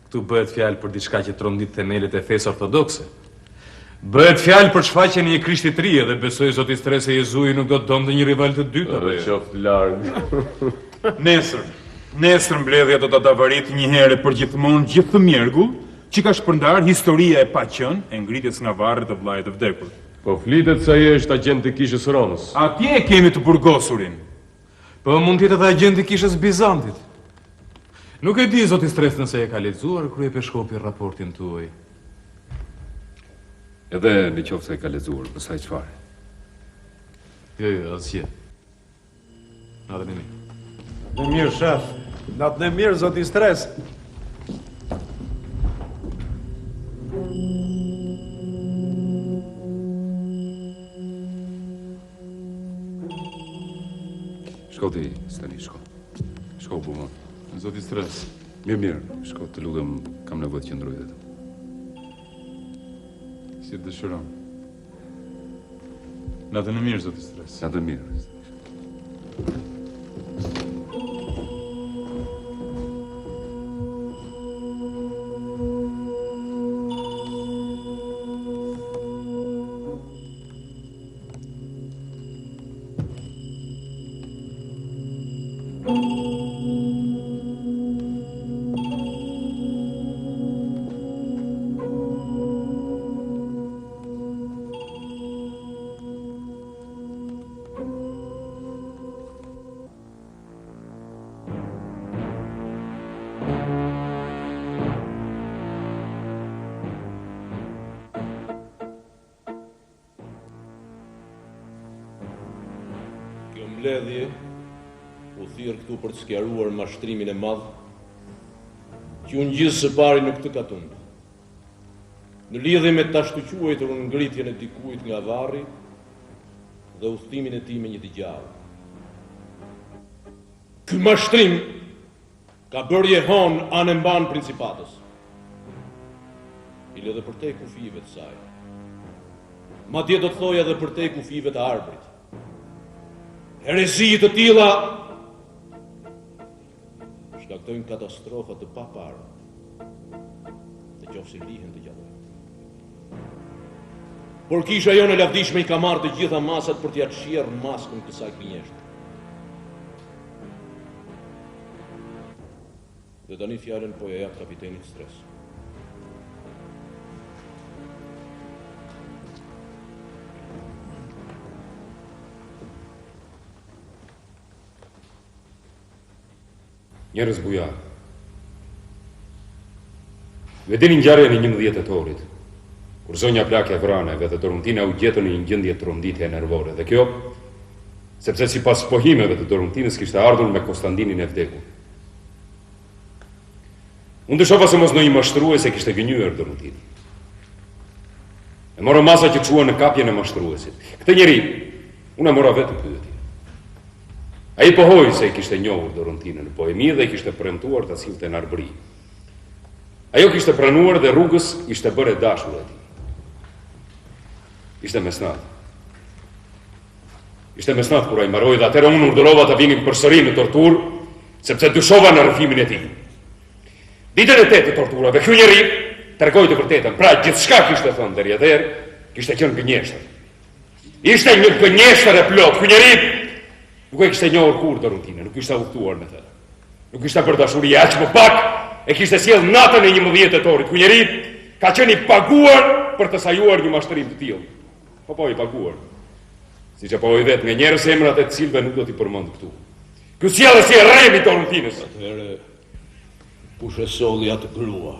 Këtu bëhet fjalë për diçka që trondit themelet e fesë ortodokse. Bëhet fjalë për shfaqjen e një krishti të ri dhe besoj zoti Stres se Jezui nuk do të donte një rival të dytë apo jo. Qoftë larg. Nesër mbledhja do ta davarit një herë për gjithmonë gjithë të mjergull që ka shpërndar historia e paqen e ngritjes nga varri të vllajit të vdekur. Po flitet se ai është agent i kishës Romës. Atje kemi të burgosurin. Po mund të jetë edhe agent i kishës Bizantit. Nuk e di zoti Stres nëse e ka lexuar krye Peshkopi raportin tuaj. Edhe në qoftë se e ka lexuar, pastaj çfarë? Jo, asgjë. Natën e mirë. Në mirë, shef. Natën e mirë, zoti Stres. Shko ti, Stani, shko. Shko, bumon. Zoti Stres. Mirë, shko, të lutem, kam nevojë të qëndroj vetëm. Si të dëshiron. Natën e mirë, zoti Stres. Natën e mirë. Mbledhje u thirr këtu për të sqaruar mashtrimin e madh që unë gjithë së pari nuk të katumb. Në lidhje me ta shtuquajtur ngritjen e dikujt nga varri dhe udhëtimin e tij me një dëgjallë. Ky mashtrim ka bërë jehon anë mban principatës. I lidhe për te kufive të saj. Madje do të thoj edhe për te kufive të arbrit. Herezi të tilla shkaktojnë katastrofa të paparë, të qofse lihen të gjallë. Por kisha jonë e lavdishme i ka marrë të gjitha masat për t'ia qirrë maskën kësaj gënjeshtre. Dhe tani fjalën po ja jap kapitenit Stres. Njerëz bujar. Vedini ngjarjen e 11 tetorit, kur zonja Plakja Vraneve dhe Doruntina u gjetën në një gjendje tronditje nervore, dhe kjo sepse sipas pohimeve të Doruntinës kishte ardhur me Konstantinin e vdekur. Unë dyshova se mos ndonjë mashtruese kishte gënjur Doruntinën. E mora masa që çuan në kapjen e mashtruesit. Këtë njeri unë e mora vetë pyetje. Ai pohoi se i kishte njohur Doruntinën në Bohemi dhe i kishte premtuar ta sillte në Arbëri. Ajo kishte pranuar dhe rrugës ishte bërë dashur e tij. Ishte mesnat. Ishte mesnat kur ai mbaroi dhe atëherë unë urdhërova ta vinin përsëri në torturë, sepse dyshova në rrëfimin e tij. Ditën e 8 të torturave, ky njeri tregoi të vërtetën, pra gjithçka kishte thënë deri atëherë, kishte qenë gënjeshtër. Ishte një gënjeshtër e plot, ky njeri nuk e kishte njohur kur Doruntinën, nuk kishte udhëtuar me të. Nuk kishte bërë dashuri aq më pak, e kishte sjell natën e 11 tetorit. Ky njeri ka qenë i paguar për të sajuar një mashtrim të tillë. Po i paguar. Siç apo i vet nga njerëz emrat e të cilëve nuk do t'i përmend këtu. Ky sjellë si rremi Doruntinës. Atëherë kush e solli atë grua?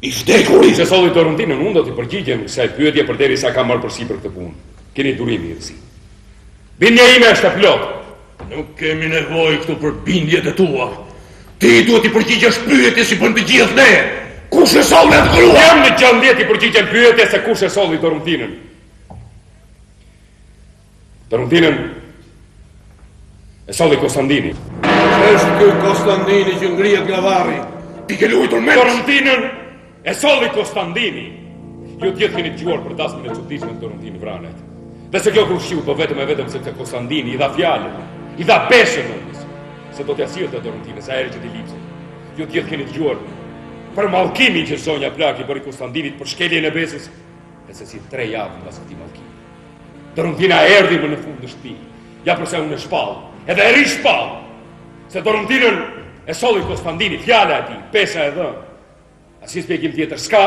I vdekuri! Se solli Doruntinën, unë do t'i përgjigjem kësaj pyetje përderisa kam marrë përsipër këtë punë. Keni durim i rësi. Bindja ime është e plot. Nuk kemi nevojë këtu për bindjet e tua. Ti duhet t'i përgjigjesh pyetje si bën të gjithë ne. Kush e solli atë grua? Jam në gjendje t'i përgjigjem pyetje se kush e solli Doruntinën. Doruntinën e solli Konstantini. Është ky Konstantini që ngrihet nga varri. Ti ke luajtur me Doruntinën e solli Konstantini. Ju gjithë keni dëgjuar për dasmin e çuditshëm të Doruntinit Vranet. Dhe se kjo kurshiu po vetëm e vetëm sepse Konstantini i dha fjalën, i dha besën nënës, se do t'ja sillte Doruntinën sa herë që t'i lipse. Ju gjithë keni dëgjuar për mallkimin që zonja Plaki bëri Konstantinit për shkeljen e besës, e se si 3 javë mbas këtij mallkimi. Doruntina erdhi më në fund në shtëpi, ja përse unë e shpall, edhe e rishpall, se Doruntinën e solli Konstantini, fjala e tij, pesa e dhënë. Asnjë shpjegim tjetër s'ka,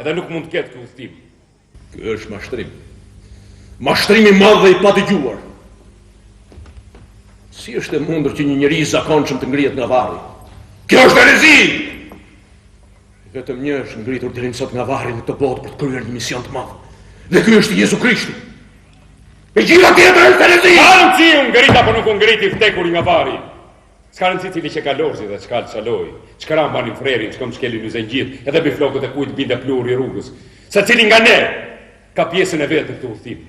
edhe nuk mund të ketë ky udhtim. Ky është mashtrim. Mashtrim i madh dhe i padëgjuar. Si është e mundur që një njeri i zakonshëm të ngrihet nga varri? Kjo është herezi! Vetëm një është ngritur deri sot nga varri në këtë botë për të kryer një mision të madh. Dhe ky është Jezu Krishti. E gjitha tjetër është herezi! Ka rëndësi unë ngrit apo nuk unë ngriti vdekuri nga varri? S'ka rëndësi cili që ka lorzi dhe çka çaloi, çka mbani frerin, çka mshkelin në zengjit, edhe bi flokët e kujt binde pluri rrugës. Secili nga ne ka pjesën e vetë në këtë udhtim.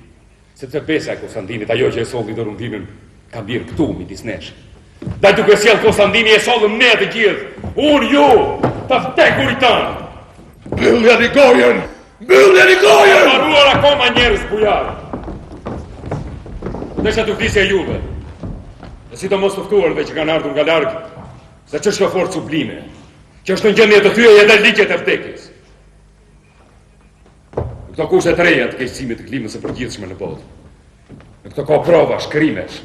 Sepse besa e Konstantinit, ajo që e solli Doruntinën, ka birë këtu midis nesh. Dhe duke sjell Konstantini e sollëm ne të gjithë, unë ju, të vdekurit tanë. Mbyllni gojën! Mbyllni gojën! Ka mbaruar akoma njerëz bujar. Desha të vdisje juve. Dhe si të mos të ftuarve që kanë ardhur nga larg, se që është forcë sublime, që është në gjendje të thyej edhe ligjet e vdekjes. Në këto kushte të reja të keqësimit të klimës së përgjithshme në botë. Në këto kohë provash, krimesh,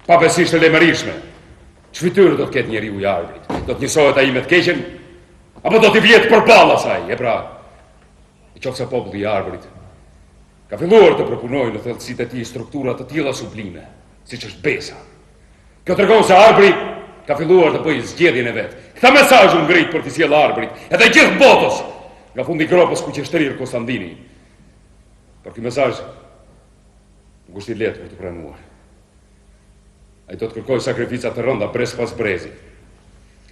pabesisht të lemërishme, ç'fytyrë do të ketë njeriu i arbrit? Do të njësohet ai me të keqen, apo do t'i vjetë përballë asaj? E pra, nëse populli i arbrit ka filluar të përpunojë në thellësitë e tij struktura të tilla sublime, siç është besa. Kjo tregon se arbri ka filluar të bëjë zgjedhjen e vet. Këtë mesazh u ngrit për të sjellë arbrit, edhe gjithë botës, nga fundi i gropës ku qeshtrir Konstantini. Por ky mesazh nuk është i lehtë për të pranuar. Ai do të kërkojë sakrifica të rënda brez pas brezi.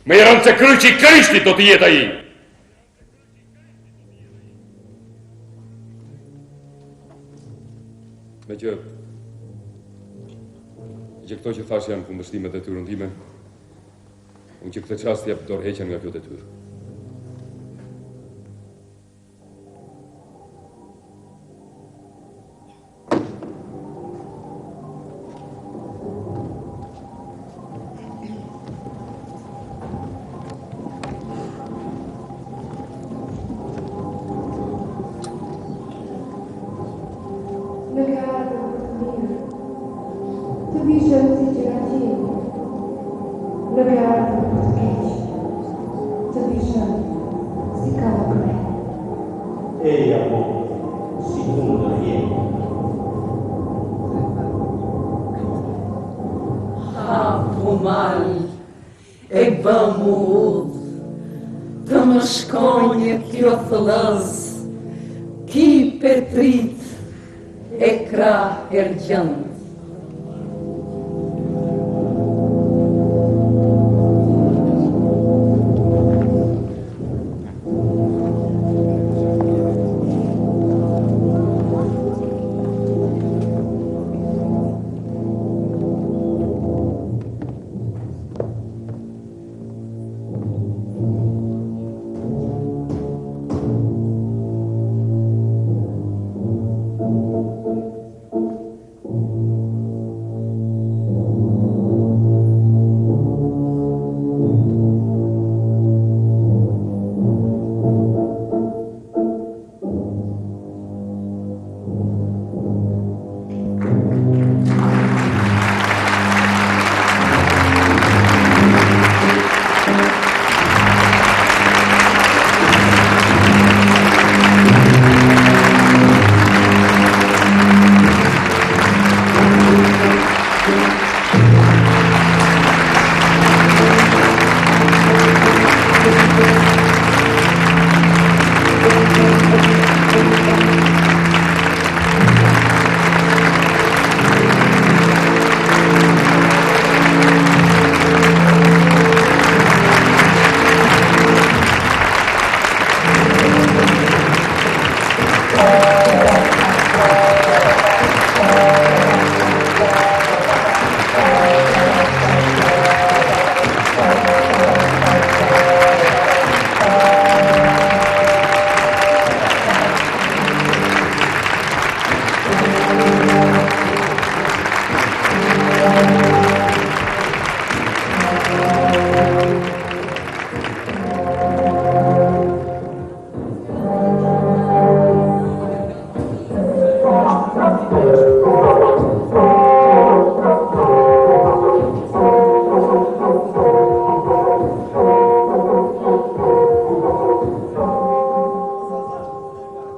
Me i rëndë se kryqi i Krishtit do të jetë ai. Me që këto që thash janë kundërshtimet e detyrën time, unë që këtë çast jap dorëheqjen nga kjo detyrë. Eja po, si punë dhe jenë. Hapu mal, e bëmu udhë, të më shkonje kjo thëllëz, ki petrit, e kra ergjën.